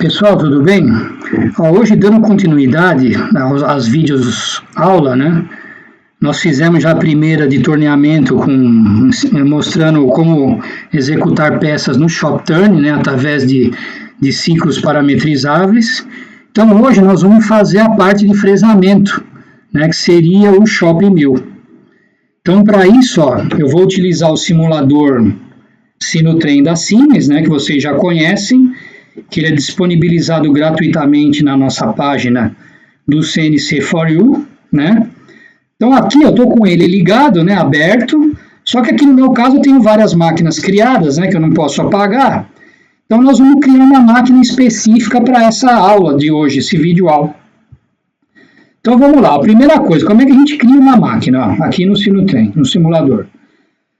Pessoal, tudo bem? Hoje, dando continuidade aos vídeos aula, né? Nós fizemos já a primeira de torneamento mostrando como executar peças no ShopTurn, né? Através de ciclos parametrizáveis. Então, hoje nós vamos fazer a parte de fresamento, né? Que seria o ShopMill. Então, para isso, eu vou utilizar o simulador Sinotrem da Siemens, né? Que vocês já conhecem, que ele é disponibilizado gratuitamente na nossa página do CNC4U, né? Então aqui eu estou com ele ligado, né, aberto, só que aqui no meu caso eu tenho várias máquinas criadas, né, que eu não posso apagar. Então nós vamos criar uma máquina específica para essa aula de hoje, esse vídeo aula. Então vamos lá, a primeira coisa, como é que a gente cria uma máquina aqui no Sinotrem, no simulador?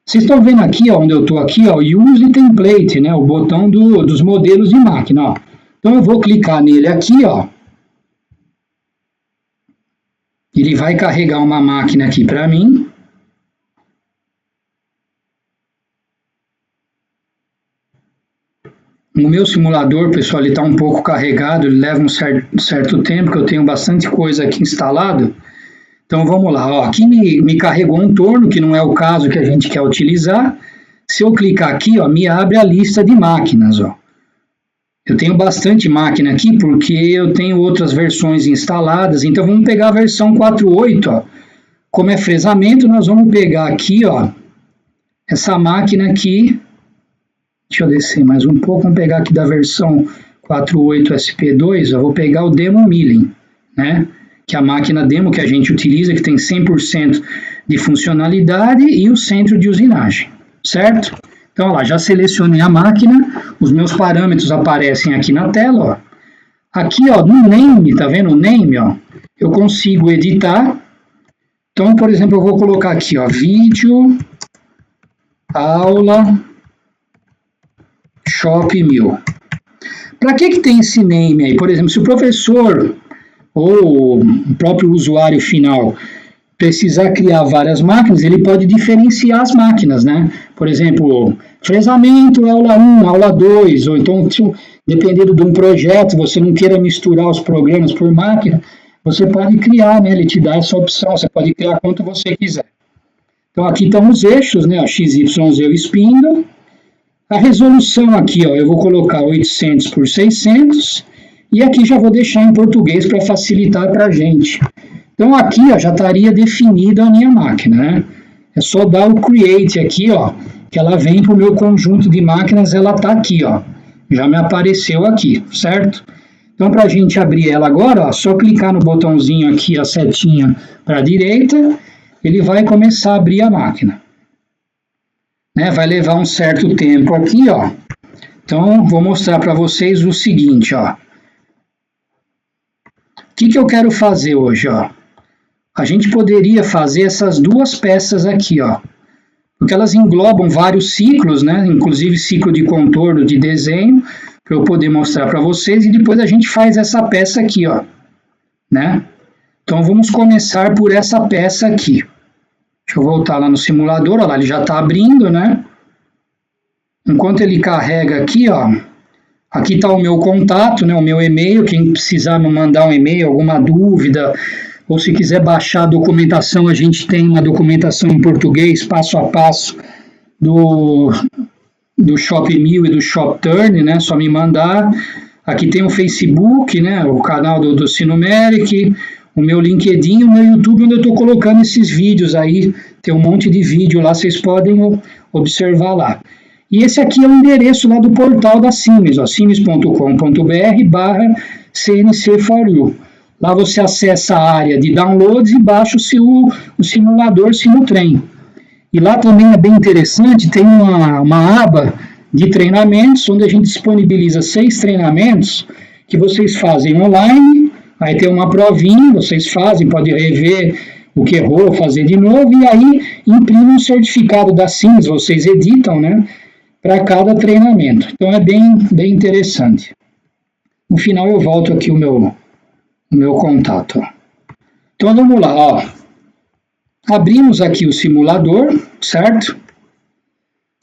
Vocês estão vendo aqui, onde eu estou aqui, Use Template, né, o botão dos modelos de máquina. Então eu vou clicar nele aqui, ele vai carregar uma máquina aqui para mim. No meu simulador, pessoal, ele está um pouco carregado, ele leva um certo tempo, porque eu tenho bastante coisa aqui instalado. Então vamos lá, aqui me carregou um torno, que não é o caso que a gente quer utilizar. Se eu clicar aqui, me abre a lista de máquinas. Eu tenho bastante máquina aqui, porque eu tenho outras versões instaladas. Então vamos pegar a versão 4.8. Como é fresamento, nós vamos pegar aqui, essa máquina aqui. Deixa eu descer mais um pouco, vamos pegar aqui da versão 4.8 SP2, eu vou pegar o Demo Milling, né? Que é a máquina demo que a gente utiliza, que tem 100% de funcionalidade e o centro de usinagem, certo? Então, lá, já selecionei a máquina, os meus parâmetros aparecem aqui na tela, Aqui, no name, tá vendo o name, eu consigo editar. Então, por exemplo, eu vou colocar aqui, vídeo, aula, ShopMill. Para que tem esse name aí? Por exemplo, se o professor ou o próprio usuário final precisar criar várias máquinas, ele pode diferenciar as máquinas, né? Por exemplo, fresamento, aula 1, aula 2, ou então, dependendo de um projeto, você não queira misturar os programas por máquina, você pode criar, né? Ele te dá essa opção, você pode criar quanto você quiser. Então, aqui estão os eixos, né? X, Y, Z, o spindle. A resolução aqui, eu vou colocar 800 por 600, e aqui já vou deixar em português para facilitar para a gente. Então, aqui já estaria definida a minha máquina, né? É só dar o Create aqui, que ela vem para o meu conjunto de máquinas, ela está aqui, já me apareceu aqui, certo? Então, para a gente abrir ela agora, só clicar no botãozinho aqui, a setinha para a direita, ele vai começar a abrir a máquina. Né? Vai levar um certo tempo aqui, Então, vou mostrar para vocês o seguinte, O que eu quero fazer hoje, A gente poderia fazer essas duas peças aqui, porque elas englobam vários ciclos, né? Inclusive ciclo de contorno, de desenho, para eu poder mostrar para vocês, e depois a gente faz essa peça aqui, né? Então vamos começar por essa peça aqui. Deixa eu voltar lá no simulador, olha lá, ele já está abrindo, né? Enquanto ele carrega aqui, aqui está o meu contato, né? O meu e-mail, quem precisar me mandar um e-mail, alguma dúvida, ou se quiser baixar a documentação, a gente tem uma documentação em português, passo a passo, do ShopMill e do ShopTurn, né? Só me mandar. Aqui tem o Facebook, né? O canal do Sinomeric, o meu LinkedIn, o meu YouTube, onde eu estou colocando esses vídeos aí. Tem um monte de vídeo lá, vocês podem observar lá. E esse aqui é o endereço lá do portal da Siemens, siemens.com.br/CNC4U. Lá você acessa a área de downloads e baixa o simulador Sinotrem. E lá também é bem interessante, tem uma aba de treinamentos, onde a gente disponibiliza 6 treinamentos que vocês fazem online. Aí tem uma provinha, vocês fazem, pode rever o que errou, fazer de novo, e aí imprime um certificado da Siemens, vocês editam, né, para cada treinamento. Então é bem interessante. No final eu volto aqui o meu contato. Então vamos lá, Abrimos aqui o simulador, certo?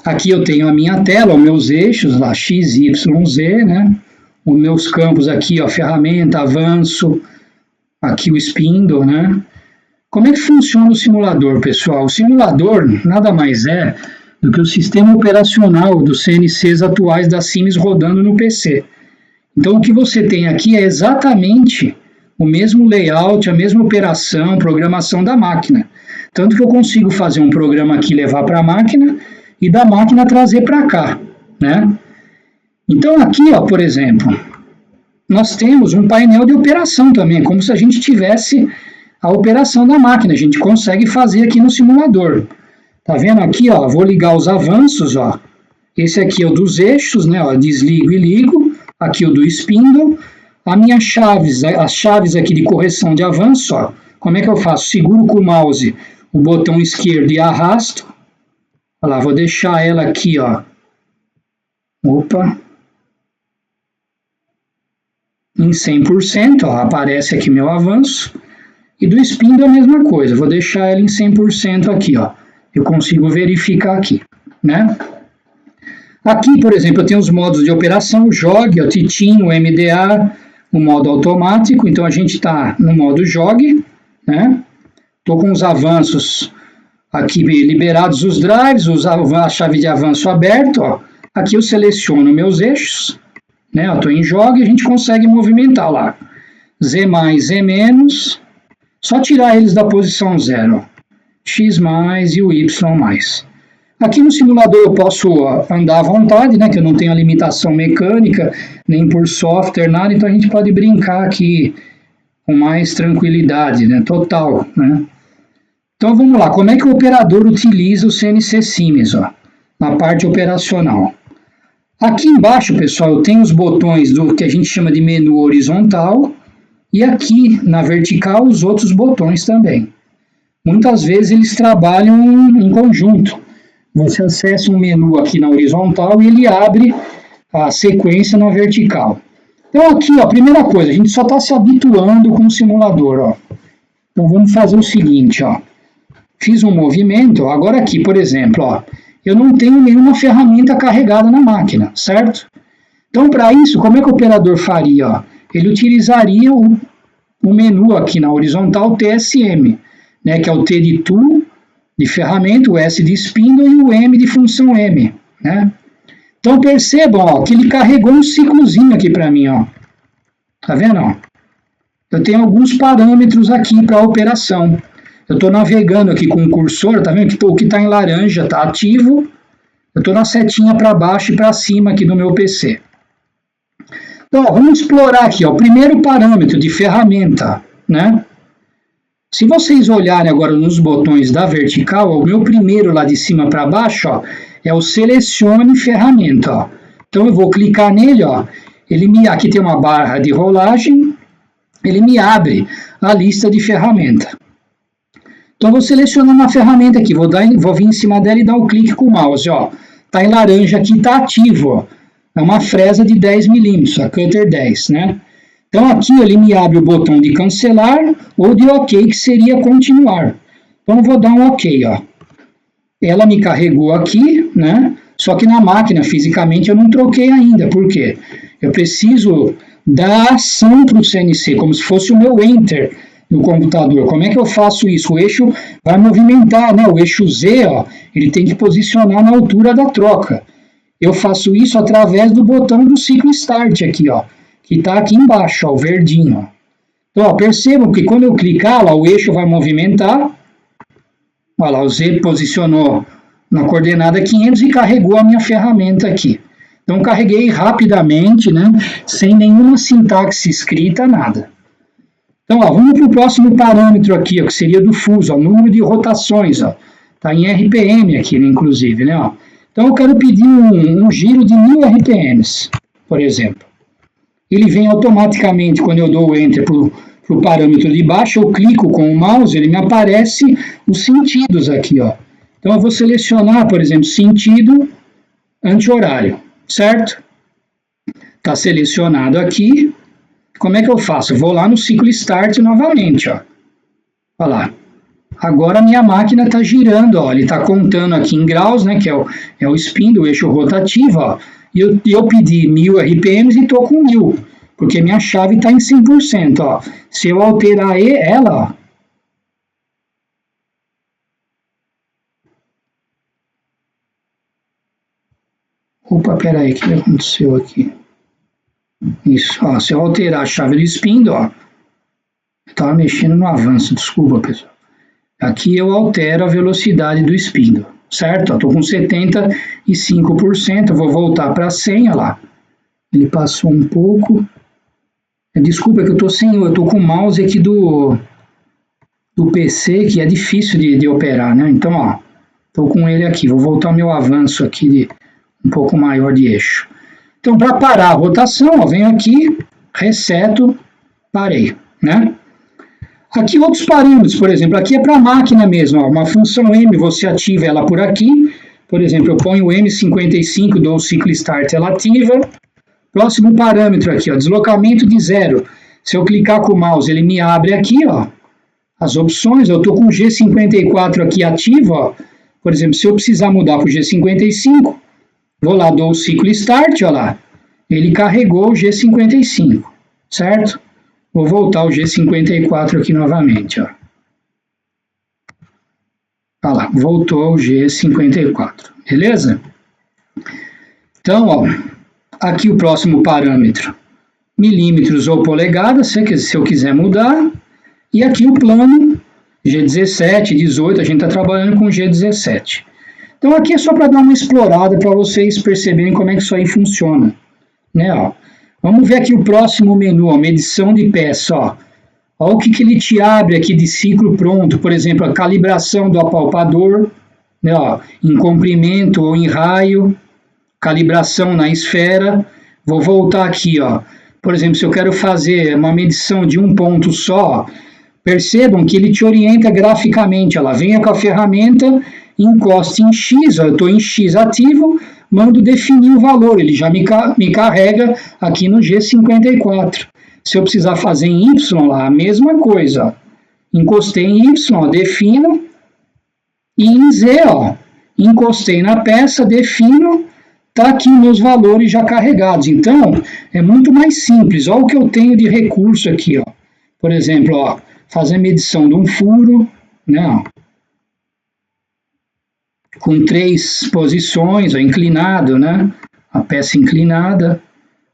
Aqui eu tenho a minha tela, os meus eixos lá, X, Y, Z, né? os meus campos aqui, ó, ferramenta, avanço, aqui o spindle, né? Como é que funciona o simulador, pessoal? O simulador nada mais é do que o sistema operacional dos CNCs atuais da Siemens rodando no PC. Então, o que você tem aqui é exatamente o mesmo layout, a mesma operação, programação da máquina. Tanto que eu consigo fazer um programa aqui, levar para a máquina e da máquina trazer para cá, né? Então, aqui, ó, por exemplo, nós temos um painel de operação também, como se a gente tivesse a operação da máquina. A gente consegue fazer aqui no simulador. Tá vendo aqui, ó? Vou ligar os avanços, ó. Esse aqui é o dos eixos, né? Ó, desligo e ligo. Aqui o do spindle. As minhas chaves, as chaves aqui de correção de avanço, ó. Como é que eu faço? Seguro com o mouse o botão esquerdo e arrasto. Olha lá, vou deixar ela aqui, ó. Opa. Em 100%, ó, aparece aqui meu avanço. E do spindle a mesma coisa. Vou deixar ela em 100% aqui, ó. Eu consigo verificar aqui, né? Aqui, por exemplo, eu tenho os modos de operação, o JOG, o Titinho, o MDA, o modo automático. Então, a gente está no modo JOG, né? Estou com os avanços aqui liberados, os drives, a chave de avanço aberta, ó. Aqui eu seleciono meus eixos, né? Estou em JOG e a gente consegue movimentar lá. Z+, Z-, só tirar eles da posição 0, ó. X+, e o Y+. Aqui no simulador eu posso andar à vontade, né, que eu não tenho a limitação mecânica, nem por software, nada, então a gente pode brincar aqui com mais tranquilidade, né, total, né. Então vamos lá, como é que o operador utiliza o CNC Siemens, ó, na parte operacional? Aqui embaixo, pessoal, eu tenho os botões do que a gente chama de menu horizontal, e aqui na vertical os outros botões também. Muitas vezes eles trabalham em conjunto. Você acessa um menu aqui na horizontal e ele abre a sequência na vertical. Então aqui, ó, primeira coisa, a gente só está se habituando com o simulador, ó. Então vamos fazer o seguinte, ó. Fiz um movimento, ó, agora aqui, por exemplo, ó, eu não tenho nenhuma ferramenta carregada na máquina, certo? Então para isso, como é que o operador faria, ó? Ele utilizaria o menu aqui na horizontal TSM, né, que é o T de tool, de ferramenta, o S de spindle e o M de função M, né? Então percebam, ó, que ele carregou um ciclozinho aqui para mim, ó. Tá vendo, ó? Eu tenho alguns parâmetros aqui para a operação. Eu estou navegando aqui com o cursor, tá vendo que o que está em laranja está ativo. Eu estou na setinha para baixo e para cima aqui do meu PC. Então, ó, vamos explorar aqui, ó, o primeiro parâmetro de ferramenta, né? Se vocês olharem agora nos botões da vertical, o meu primeiro lá de cima para baixo, ó, é o selecione ferramenta, ó. Então eu vou clicar nele, ó, aqui tem uma barra de rolagem, ele me abre a lista de ferramenta. Então eu vou selecionar uma ferramenta aqui, vou vir em cima dela e dar um clique com o mouse, ó. Tá em laranja aqui, tá ativo, ó. É uma fresa de 10 milímetros, a Cutter 10, né? Então aqui ele me abre o botão de cancelar ou de OK, que seria continuar. Então eu vou dar um OK, ó. Ela me carregou aqui, né? Só que na máquina, fisicamente, eu não troquei ainda. Por quê? Eu preciso dar ação para o CNC, como se fosse o meu Enter no computador. Como é que eu faço isso? O eixo vai movimentar, né? O eixo Z, ó, ele tem que posicionar na altura da troca. Eu faço isso através do botão do ciclo Start aqui, ó, que está aqui embaixo, ó, o verdinho. Ó. Então, ó, percebam que quando eu clicar, lá, o eixo vai movimentar. Olha lá, o Z posicionou na coordenada 500 e carregou a minha ferramenta aqui. Então, carreguei rapidamente, né, sem nenhuma sintaxe escrita, nada. Então, ó, vamos para o próximo parâmetro aqui, ó, que seria do fuso, ó, número de rotações. Está em RPM aqui, né, inclusive. Né, ó. Então, eu quero pedir um giro de 1000 RPMs, por exemplo. Ele vem automaticamente, quando eu dou o Enter para o parâmetro de baixo, eu clico com o mouse, ele me aparece os sentidos aqui. Ó. Então, eu vou selecionar, por exemplo, sentido anti-horário, certo? Está selecionado aqui. Como é que eu faço? Eu vou lá no ciclo Start novamente. Ó. Olha lá. Agora a minha máquina está girando, ó. Ele está contando aqui em graus, né, que é o spin do eixo rotativo. Ó. e eu pedi 1000 RPMs e estou com 1000, porque minha chave está em 100%. Ó. Se eu alterar ela, ó. Opa, peraí, o que aconteceu aqui? Isso, ó, se eu alterar a chave do spindle, ó, eu estava mexendo no avanço, desculpa, pessoal. Aqui eu altero a velocidade do spindle, certo? Estou com 75%, eu vou voltar para 100, olha lá. Ele passou um pouco. Desculpa que eu estou com o mouse aqui do PC, que é difícil de operar, né? Então, ó, estou com ele aqui. Vou voltar o meu avanço aqui de um pouco maior de eixo. Então, para parar a rotação, ó, venho aqui, reseto, parei, né? Aqui outros parâmetros, por exemplo, aqui é para a máquina mesmo, ó, uma função M, você ativa ela por aqui, por exemplo, eu ponho o M55, dou o ciclo start, ela ativa. Próximo parâmetro aqui, ó, deslocamento de 0. Se eu clicar com o mouse, ele me abre aqui, ó, as opções. Eu estou com o G54 aqui ativo, ó. Por exemplo, se eu precisar mudar para o G55, vou lá, dou o ciclo start, ó lá. Ele carregou o G55, certo? Vou voltar o G54 aqui novamente, ó. Olha lá, voltou o G54, beleza? Então, ó, aqui o próximo parâmetro, milímetros ou polegadas, se eu quiser mudar. E aqui o plano, G17, 18, a gente está trabalhando com G17. Então aqui é só para dar uma explorada, para vocês perceberem como é que isso aí funciona. Né, ó. Vamos ver aqui o próximo menu, ó, medição de peça. Ó. Olha o que ele te abre aqui de ciclo pronto, por exemplo, a calibração do apalpador, né, ó, em comprimento ou em raio, calibração na esfera. Vou voltar aqui, ó. Por exemplo, se eu quero fazer uma medição de um ponto só, percebam que ele te orienta graficamente. Ela venha com a ferramenta, encoste em X, ó, eu estou em X ativo, mando definir o valor, ele já me carrega aqui no G54. Se eu precisar fazer em Y, lá, a mesma coisa. Ó. Encostei em Y, ó, defino, e em Z, ó, encostei na peça, defino, está aqui meus valores já carregados. Então, é muito mais simples. Olha o que eu tenho de recurso aqui. Ó. Por exemplo, ó, fazer medição de um furo, né, ó, com 3 posições, ó, inclinado, né, a peça inclinada,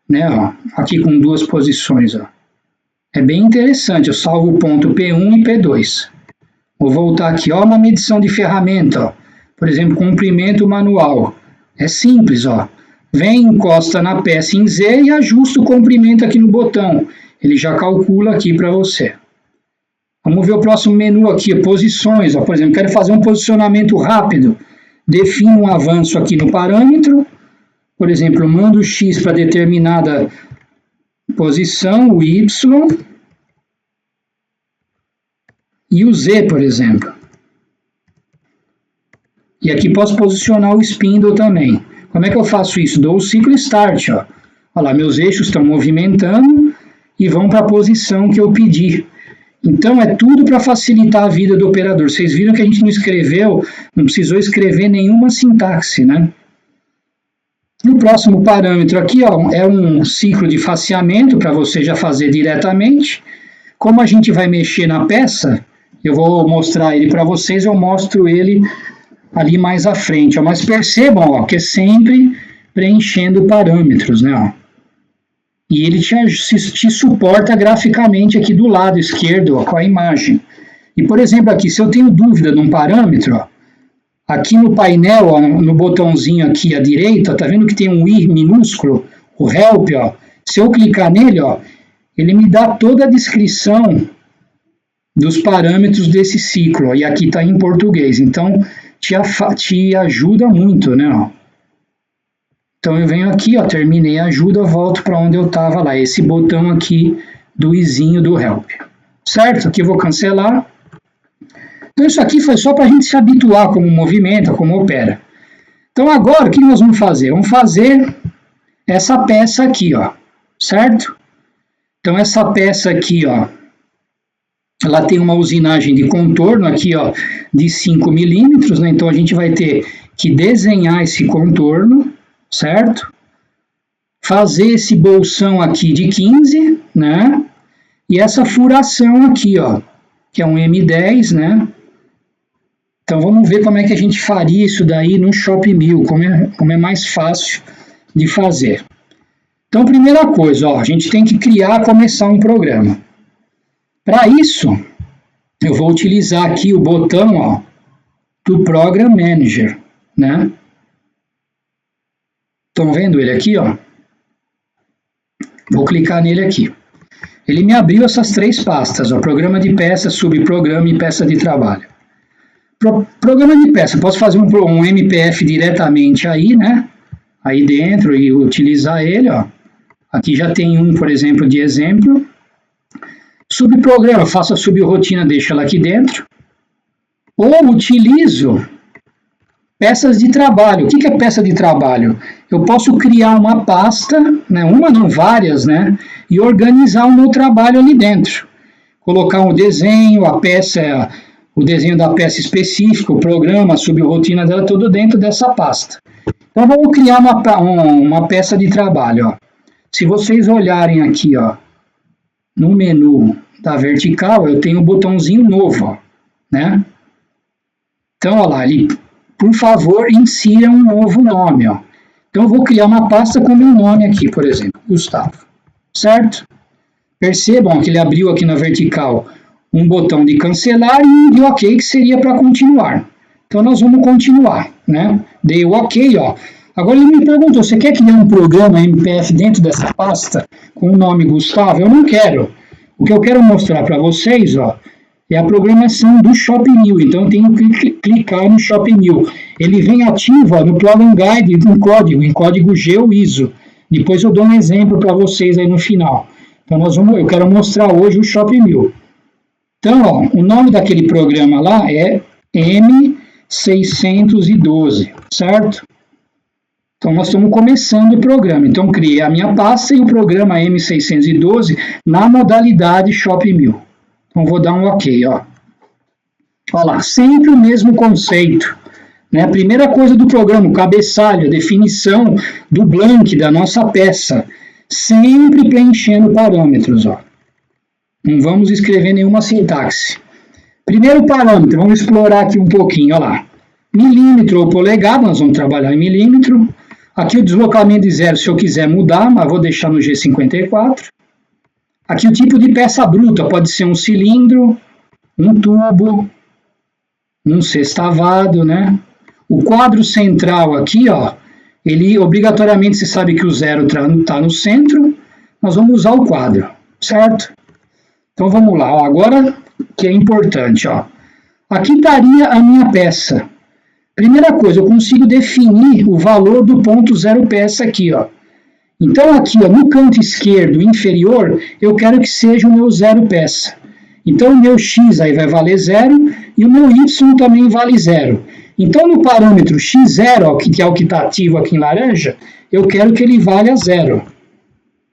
né, ó, aqui com 2 posições. Ó. É bem interessante. Eu salvo o ponto P1 e P2. Vou voltar aqui, ó, uma medição de ferramenta. Ó. Por exemplo, comprimento manual. É simples, ó. Vem, encosta na peça em Z e ajusta o comprimento aqui no botão. Ele já calcula aqui para você. Vamos ver o próximo menu aqui, posições. Ó. Por exemplo, quero fazer um posicionamento rápido. Defino um avanço aqui no parâmetro. Por exemplo, mando o X para determinada posição, o Y. E o Z, por exemplo. E aqui posso posicionar o spindle também. Como é que eu faço isso? Dou o ciclo start. Ó. Olha lá, meus eixos estão movimentando e vão para a posição que eu pedi. Então, é tudo para facilitar a vida do operador. Vocês viram que a gente não escreveu, não precisou escrever nenhuma sintaxe, né? E o próximo parâmetro aqui, ó, é um ciclo de faceamento para você já fazer diretamente. Como a gente vai mexer na peça, eu vou mostrar ele para vocês, eu mostro ele ali mais à frente. Ó. Mas percebam, ó, que é sempre preenchendo parâmetros, né? Ó. E ele te suporta graficamente aqui do lado esquerdo, ó, com a imagem. E, por exemplo, aqui, se eu tenho dúvida num parâmetro, ó, aqui no painel, ó, no botãozinho aqui à direita, tá vendo que tem um I minúsculo, o Help, ó. Se eu clicar nele, ó, ele me dá toda a descrição dos parâmetros desse ciclo, ó, e aqui está em português. Então, te ajuda muito, né? Ó. Então, eu venho aqui, ó, terminei a ajuda, volto para onde eu estava lá, esse botão aqui do izinho do Help. Certo? Aqui eu vou cancelar. Então, isso aqui foi só para a gente se habituar como movimenta, como opera. Então, agora, o que nós vamos fazer? Vamos fazer essa peça aqui, ó, certo? Então, essa peça aqui, ó, ela tem uma usinagem de contorno aqui, ó, de 5 milímetros, né? Então, a gente vai ter que desenhar esse contorno, certo? fazer esse bolsão aqui de 15, né? E essa furação aqui, ó, que é um M10, né? Então vamos ver como é que a gente faria isso daí no Shopmill, como é mais fácil de fazer. Então, primeira coisa, ó, a gente tem que começar um programa. Para isso, eu vou utilizar aqui o botão, ó, do Program Manager, né? Estão vendo ele aqui, ó? Vou clicar nele aqui. Ele me abriu essas 3 pastas, ó, programa de peça, subprograma e peça de trabalho. Programa de peça, posso fazer um MPF diretamente aí, né? Aí dentro e utilizar ele, ó. Aqui já tem um, por exemplo, de exemplo. Subprograma, faço a subrotina, deixo ela aqui dentro. Ou utilizo peças de trabalho. O que é peça de trabalho? Eu posso criar uma pasta, né, uma não, várias, né, e organizar o meu trabalho ali dentro. Colocar um desenho, a peça, o desenho da peça específica, o programa, a subrotina dela, tudo dentro dessa pasta. Então, vamos criar uma peça de trabalho. Ó. Se vocês olharem aqui, ó, no menu da vertical, eu tenho um botãozinho novo, ó, né? Então, olha lá, ali, por favor, insira um novo nome, ó. Então, eu vou criar uma pasta com meu nome aqui, por exemplo, Gustavo, certo? Percebam que ele abriu aqui na vertical um botão de cancelar e um de OK, que seria para continuar. Então, nós vamos continuar, né? Dei o OK, ó. Agora ele me perguntou, você quer criar um programa MPF dentro dessa pasta com o nome Gustavo? Eu não quero. O que eu quero mostrar para vocês, ó, é a programação do Shopmill. Então, eu tenho que clicar no Shopmill. Ele vem ativo, ó, no Program Guide em código G ou ISO. Depois eu dou um exemplo para vocês aí no final. Então, eu quero mostrar hoje o Shopmill. Então, ó, o nome daquele programa lá é M612, certo? Então, nós estamos começando o programa. Então, criei a minha pasta e o programa M612 na modalidade Shopmill. Então, vou dar um OK, ó. Olha lá, sempre o mesmo conceito. Né? A primeira coisa do programa, o cabeçalho, a definição do blank da nossa peça. Sempre preenchendo parâmetros, ó. Não vamos escrever nenhuma sintaxe. Primeiro parâmetro, vamos explorar aqui um pouquinho, olha lá. Milímetro ou polegada, nós vamos trabalhar em milímetro. Aqui o deslocamento de zero, se eu quiser mudar, mas vou deixar no G54. Aqui o tipo de peça bruta, pode ser um cilindro, um tubo, um sextavado, né? O quadro central aqui, ó, ele obrigatoriamente, você sabe que o zero está no centro, nós vamos usar o quadro, certo? Então vamos lá, ó, agora que é importante, ó. Aqui estaria a minha peça. Primeira coisa, eu consigo definir o valor do ponto zero peça aqui, ó. Então aqui, ó, no canto esquerdo inferior, eu quero que seja o meu zero peça. Então o meu x aí vai valer 0 e o meu y também vale 0. Então no parâmetro x0, ó, que é o que está ativo aqui em laranja, eu quero que ele valha 0.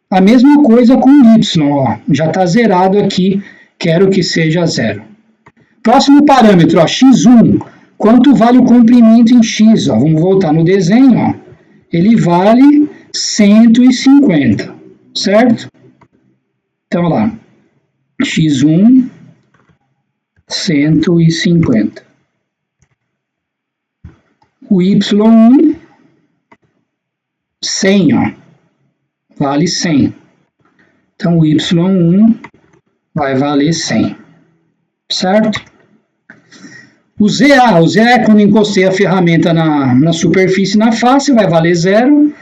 A mesma coisa com o y, ó, já está zerado aqui, quero que seja 0. Próximo parâmetro, ó, x1, quanto vale o comprimento em x? Ó? Vamos voltar no desenho, ó. Ele vale 150, certo? Então, lá, x1, 150. O y1, 100, ó, vale 100. Então, o y1 vai valer 100, certo? O ZA é quando encostei a ferramenta na superfície, na face, vai valer 0.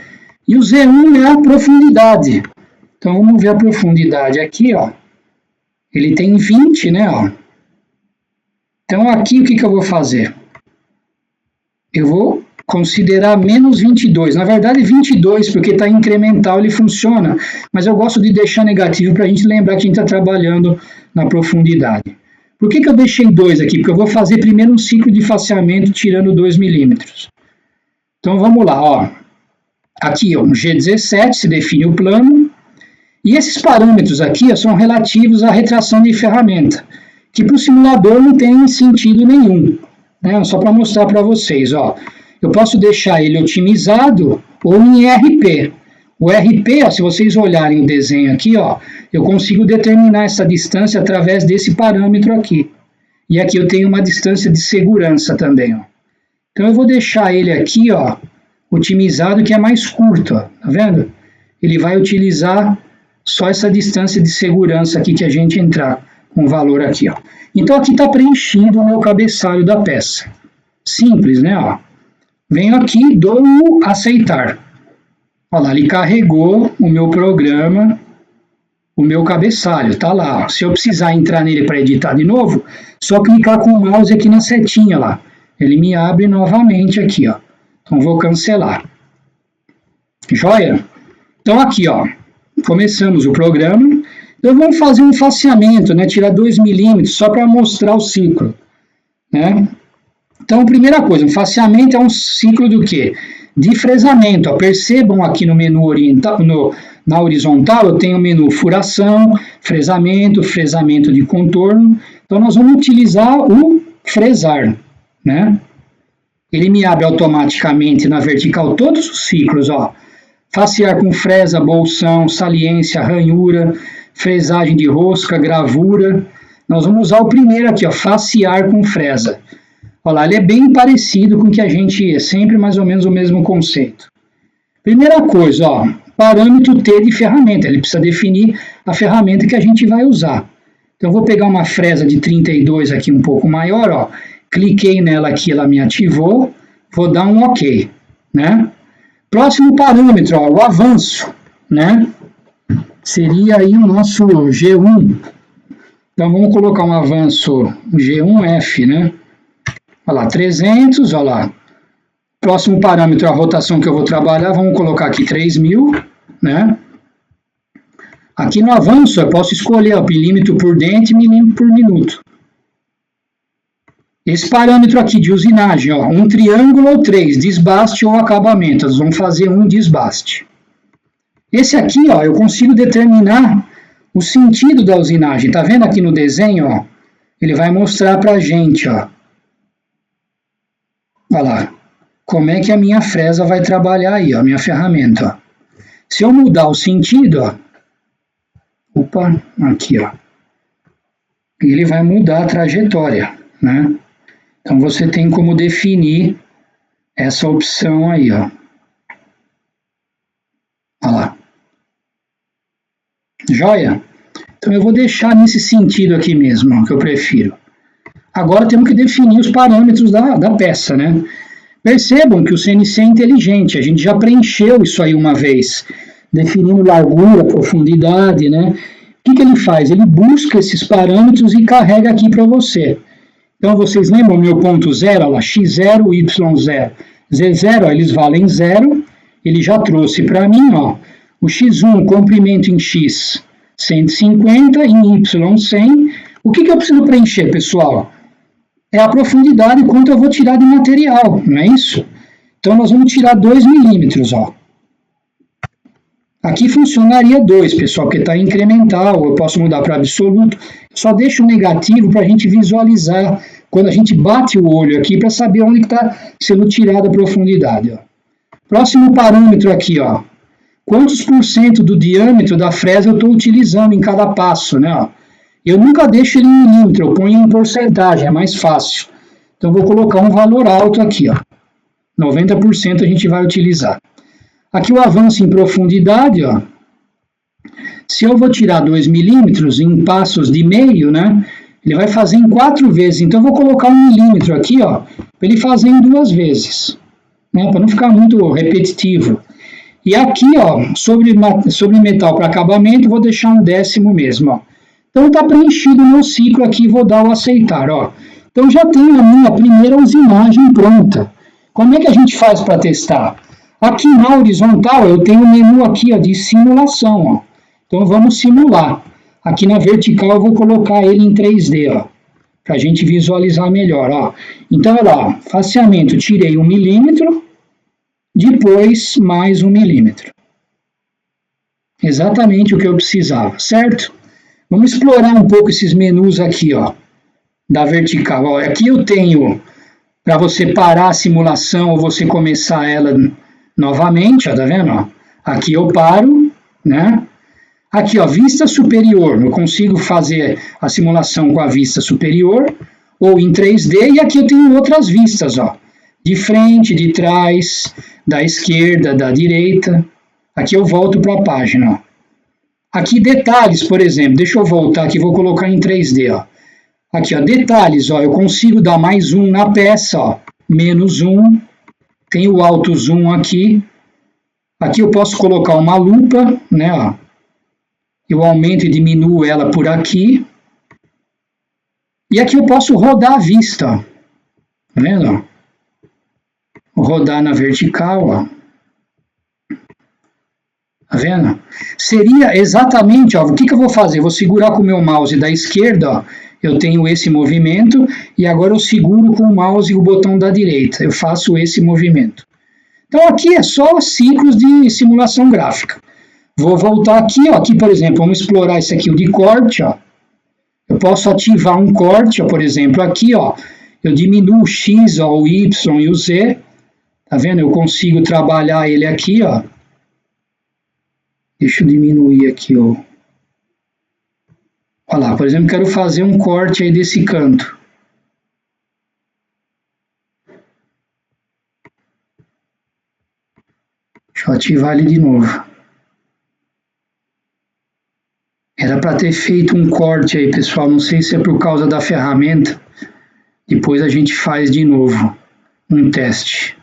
E o Z1 é a profundidade. Então, vamos ver a profundidade aqui, ó. Ele tem 20, né, ó. Então, aqui o que eu vou fazer? Eu vou considerar menos 22. Na verdade, 22, porque está incremental, ele funciona. Mas eu gosto de deixar negativo para a gente lembrar que a gente está trabalhando na profundidade. Por que eu deixei 2 aqui? Porque eu vou fazer primeiro um ciclo de faseamento tirando 2 milímetros. Então, vamos lá, ó. Aqui, ó, no G17, se define o plano. E esses parâmetros aqui, ó, são relativos à retração de ferramenta, que para o simulador não tem sentido nenhum. Né? Só para mostrar para vocês, ó. Eu posso deixar ele otimizado ou em ERP. O RP, ó, se vocês olharem o desenho aqui, ó, eu consigo determinar essa distância através desse parâmetro aqui. E aqui eu tenho uma distância de segurança também, ó. Então eu vou deixar ele aqui, ó, otimizado, que é mais curto, ó, tá vendo? Ele vai utilizar só essa distância de segurança aqui que a gente entrar com o valor aqui, ó. Então aqui está preenchido o meu cabeçalho da peça. Simples, né? Ó. Venho aqui, dou o aceitar. Olha lá, ele carregou o meu programa, o meu cabeçalho, tá lá. Ó. Se eu precisar entrar nele para editar de novo, só clicar com o mouse aqui na setinha lá. Ele me abre novamente aqui, ó. Então vou cancelar. Joia? Então aqui, ó, começamos o programa. Então vamos fazer um faceamento, né? Tirar 2 milímetros só para mostrar o ciclo, né? Então, primeira coisa, um faceamento é um ciclo do quê? De fresamento. Ó. Percebam aqui no menu oriental, na horizontal, eu tenho o menu furação, fresamento de contorno. Então, nós vamos utilizar o fresar, né? Ele me abre automaticamente na vertical todos os ciclos, ó. Facear com fresa, bolsão, saliência, ranhura, fresagem de rosca, gravura. Nós vamos usar o primeiro aqui, ó, facear com fresa. Olha lá, ele é bem parecido com o que a gente sempre mais ou menos o mesmo conceito. Primeira coisa, ó, parâmetro T de ferramenta. Ele precisa definir a ferramenta que a gente vai usar. Então, eu vou pegar uma fresa de 32 aqui um pouco maior, ó. Cliquei nela aqui, ela me ativou. Vou dar um OK, né? Próximo parâmetro, ó, o avanço, né? Seria aí o nosso G1. Então, vamos colocar um avanço G1F, né? Olha lá, 300, olha lá. Próximo parâmetro, a rotação que eu vou trabalhar, vamos colocar aqui 3.000, né? Aqui no avanço, eu posso escolher ó, milímetro por dente e milímetro por minuto. Esse parâmetro aqui de usinagem, ó, um triângulo ou 3, desbaste ou acabamento. Nós vamos fazer um desbaste. Esse aqui, ó, eu consigo determinar o sentido da usinagem. Tá vendo aqui no desenho, ó? Ele vai mostrar pra gente, ó. Olha lá, como é que a minha fresa vai trabalhar aí, ó, a minha ferramenta. Ó. Se eu mudar o sentido, ó, opa, aqui, ó, ele vai mudar a trajetória, né? Então, você tem como definir essa opção aí, ó. Olha lá. Joia? Então, eu vou deixar nesse sentido aqui mesmo, ó, que eu prefiro. Agora, temos que definir os parâmetros da peça, né? Percebam que o CNC é inteligente, a gente já preencheu isso aí uma vez, definindo largura, profundidade, né? O que ele faz? Ele busca esses parâmetros e carrega aqui para você. Então, vocês lembram o meu ponto zero, lá, x0, y0, z0, ó, eles valem 0, ele já trouxe para mim, ó, o x1, comprimento em x, 150, em y, 100. O que eu preciso preencher, pessoal? É a profundidade quanto eu vou tirar de material, não é isso? Então, nós vamos tirar 2 milímetros, ó. Aqui funcionaria 2, pessoal, porque está incremental, eu posso mudar para absoluto. Só deixo o negativo para a gente visualizar quando a gente bate o olho aqui para saber onde está sendo tirada a profundidade. Ó. Próximo parâmetro aqui, ó. Quantos por cento do diâmetro da fresa eu estou utilizando em cada passo, né? Ó. Eu nunca deixo ele em milímetro, eu ponho em porcentagem, é mais fácil. Então, vou colocar um valor alto aqui, ó. 90% a gente vai utilizar. Aqui o avanço em profundidade, ó. Se eu vou tirar 2 milímetros em passos de meio, né? Ele vai fazer em 4 vezes. Então, eu vou colocar 1 milímetro aqui, ó, para ele fazer em 2 vezes, né? Para não ficar muito repetitivo. E aqui, ó, sobre metal para acabamento, vou deixar 1/10 mesmo, ó. Então, está preenchido o meu ciclo aqui, vou dar o aceitar, ó. Então, já tenho a minha primeira usinagem pronta. Como é que a gente faz para testar? Aqui na horizontal, eu tenho o menu aqui, ó, de simulação, ó. Então, vamos simular. Aqui na vertical, eu vou colocar ele em 3D, ó, para a gente visualizar melhor, ó. Então, olha lá, faceamento, tirei 1 milímetro, depois mais 1 milímetro. Exatamente o que eu precisava, certo? Vamos explorar um pouco esses menus aqui, ó, da vertical. Ó, aqui eu tenho para você parar a simulação ou você começar ela novamente, ó, tá vendo? Ó? Aqui eu paro, né? Aqui, ó, vista superior, eu consigo fazer a simulação com a vista superior, ou em 3D, e aqui eu tenho outras vistas, ó, de frente, de trás, da esquerda, da direita. Aqui eu volto para a página, ó. Aqui detalhes, por exemplo, deixa eu voltar aqui, vou colocar em 3D, ó. Aqui, ó, detalhes, ó, eu consigo dar mais um na peça, ó, menos um, tem o alto zoom aqui. Aqui eu posso colocar uma lupa, né, ó. Eu aumento e diminuo ela por aqui. E aqui eu posso rodar a vista, ó. Tá vendo? Vou rodar na vertical, ó. Tá vendo? Seria exatamente, ó, o que eu vou fazer? Eu vou segurar com o meu mouse da esquerda, ó. Eu tenho esse movimento, e agora eu seguro com o mouse e o botão da direita. Eu faço esse movimento. Então aqui é só ciclos de simulação gráfica. Vou voltar aqui, ó, aqui, por exemplo, vamos explorar esse aqui, o de corte, ó. Eu posso ativar um corte, ó, por exemplo, aqui, ó, eu diminuo o X, ó, o Y e o Z, tá vendo? Eu consigo trabalhar ele aqui, ó. Deixa eu diminuir aqui, ó. Olha lá, por exemplo, quero fazer um corte aí desse canto. Deixa eu ativar ele de novo. Era para ter feito um corte aí, pessoal. Não sei se é por causa da ferramenta. Depois a gente faz de novo um teste.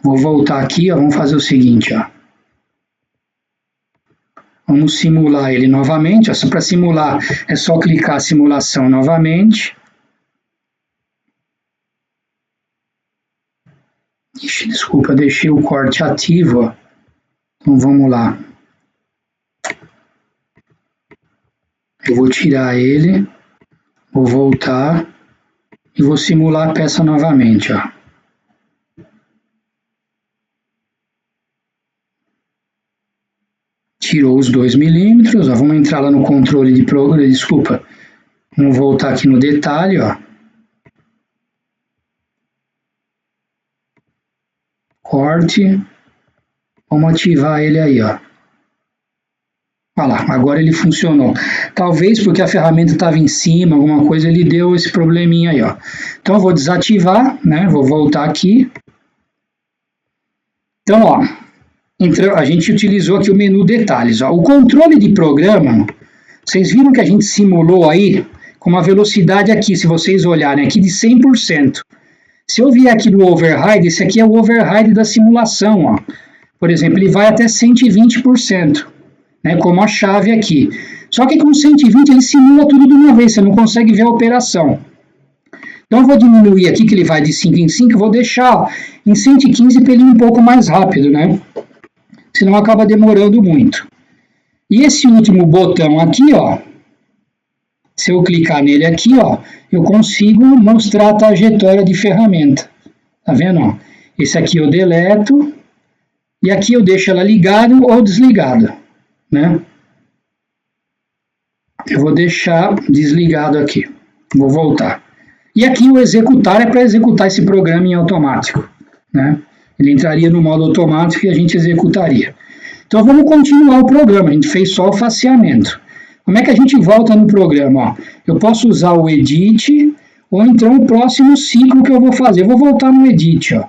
Vou voltar aqui, ó. Vamos fazer o seguinte, ó. Vamos simular ele novamente. Para simular, é só clicar simulação novamente. Desculpa, deixei o corte ativo, ó. Então vamos lá. Eu vou tirar ele, vou voltar e vou simular a peça novamente, ó. Tirou os 2 milímetros, ó. Vamos entrar lá no controle de programa, desculpa. Vamos voltar aqui no detalhe, ó. Corte. Vamos ativar ele aí, ó. Olha lá, agora ele funcionou. Talvez porque a ferramenta estava em cima, alguma coisa, ele deu esse probleminha aí, ó. Então eu vou desativar, né? Vou voltar aqui. Então, ó, a gente utilizou aqui o menu detalhes, ó. O controle de programa, vocês viram que a gente simulou aí com uma velocidade aqui, se vocês olharem aqui, de 100%. Se eu vier aqui no override, esse aqui é o override da simulação, ó. Por exemplo, ele vai até 120%. Né, como a chave aqui. Só que com 120 ele simula tudo de uma vez, você não consegue ver a operação. Então eu vou diminuir aqui, que ele vai de 5 em 5, vou deixar, ó, em 115 para ele ir um pouco mais rápido, né? Senão acaba demorando muito. E esse último botão aqui, ó, se eu clicar nele aqui, ó, eu consigo mostrar a trajetória de ferramenta. Tá vendo? Ó? Esse aqui eu deleto, e aqui eu deixo ela ligada ou desligada. Né? Eu vou deixar desligado aqui. Vou voltar. E aqui o executar é para executar esse programa em automático. Né? Ele entraria no modo automático e a gente executaria. Então vamos continuar o programa. A gente fez só o faceamento. Como é que a gente volta no programa? Ó, eu posso usar o Edit ou então o próximo ciclo que eu vou fazer. Eu vou voltar no Edit. Ó.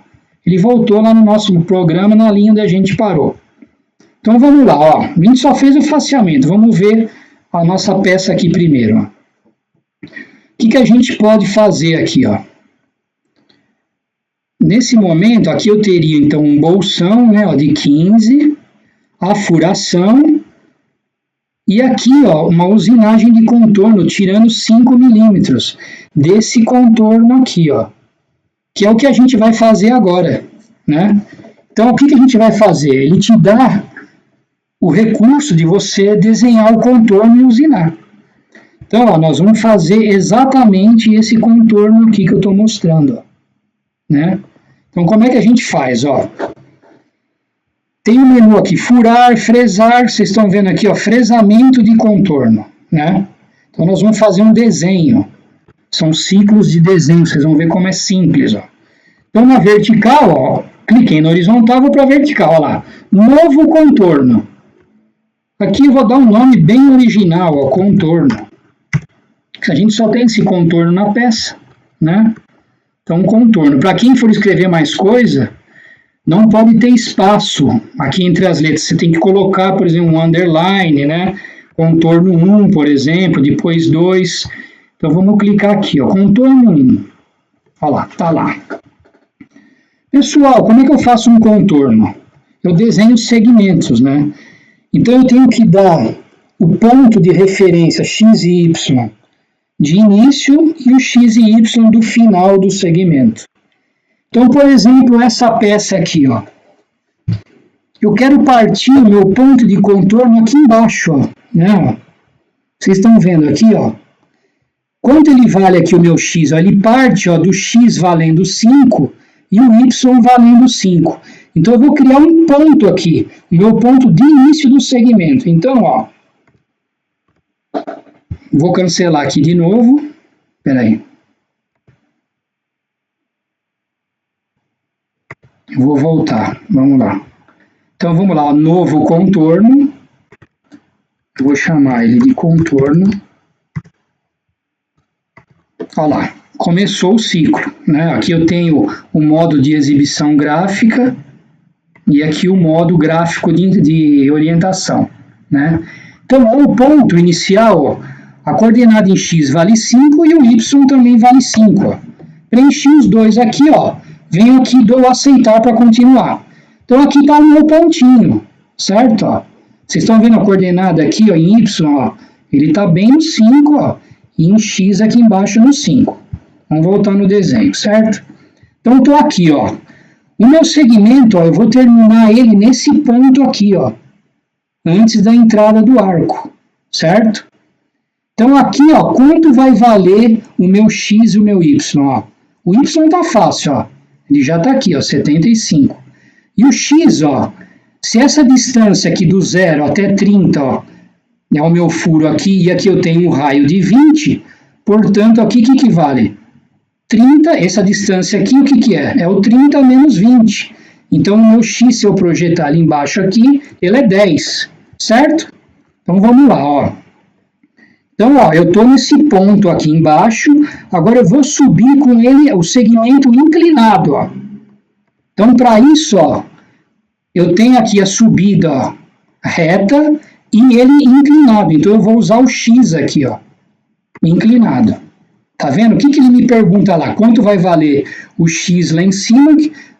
Ele voltou lá no nosso programa na linha onde a gente parou. Então vamos lá, ó. A gente só fez o faceamento. Vamos ver a nossa peça aqui primeiro. Ó. O que a gente pode fazer aqui, ó? Nesse momento, aqui eu teria então um bolsão, né, ó, de 15, a furação e aqui, ó, uma usinagem de contorno tirando 5 milímetros desse contorno aqui, ó, que é o que a gente vai fazer agora, né? Então o que a gente vai fazer? Ele te dá o recurso de você desenhar o contorno e usinar. Então, ó, nós vamos fazer exatamente esse contorno aqui que eu estou mostrando. Ó, né? Então, como é que a gente faz? Ó? Tem um menu aqui, furar, fresar, vocês estão vendo aqui, ó, fresamento de contorno. Né? Então, nós vamos fazer um desenho. São ciclos de desenho, vocês vão ver como é simples. Ó. Então, na vertical, ó, Cliquei no horizontal, vou para a vertical, olha lá. Novo contorno. Aqui eu vou dar um nome bem original, ó, contorno. A gente só tem esse contorno na peça, né? Então, contorno. Para quem for escrever mais coisa, não pode ter espaço aqui entre as letras. Você tem que colocar, por exemplo, um underline, né? Contorno 1, por exemplo, depois 2. Então, vamos clicar aqui, ó, contorno 1. Olha lá, tá lá. Pessoal, como é que eu faço um contorno? Eu desenho segmentos, né? Então, eu tenho que dar o ponto de referência x e y de início e o x e y do final do segmento. Então, por exemplo, essa peça aqui, ó. Eu quero partir o meu ponto de contorno aqui embaixo, ó, né? Vocês estão vendo aqui, ó. Quanto ele vale aqui o meu x? Ó, ele parte, ó, do x valendo 5 e o y valendo 5. Então, eu vou criar um ponto aqui, o meu ponto de início do segmento. Então, ó, vou cancelar aqui de novo. Espera aí. Vou voltar. Vamos lá. Então, vamos lá. Novo contorno. Eu vou chamar ele de contorno. Olha lá. Começou o ciclo, né? Aqui eu tenho o modo de exibição gráfica e aqui o modo gráfico de orientação, né? Então, o ponto inicial, ó, a coordenada em x vale 5 e o y também vale 5. Ó. Preenchi os dois aqui, ó. Venho aqui e dou aceitar para continuar. Então, aqui está o meu pontinho, certo? Ó. Vocês estão vendo a coordenada aqui, ó, em y, ó. Ele está bem no 5, ó, e em x aqui embaixo no 5. Vamos voltar no desenho, certo? Então, estou aqui, ó. O meu segmento, ó, eu vou terminar ele nesse ponto aqui, ó, antes da entrada do arco, certo? Então, aqui, ó, quanto vai valer o meu x e o meu y, ó? O y tá fácil, ó. Ele já tá aqui, ó, 75. E o x, ó, se essa distância aqui do 0 até 30, ó, é o meu furo aqui, e aqui eu tenho um raio de 20, portanto, aqui o que vale? 30, essa distância aqui, o que é? É o 30 menos 20. Então, o meu x, se eu projetar ali embaixo aqui, ele é 10, certo? Então, vamos lá, ó. Então, ó, eu estou nesse ponto aqui embaixo, agora eu vou subir com ele o segmento inclinado, ó. Então, para isso, ó, eu tenho aqui a subida, ó, reta e ele inclinado. Então, eu vou usar o x aqui, ó, inclinado. Tá vendo? O que ele me pergunta lá? Quanto vai valer o x lá em cima?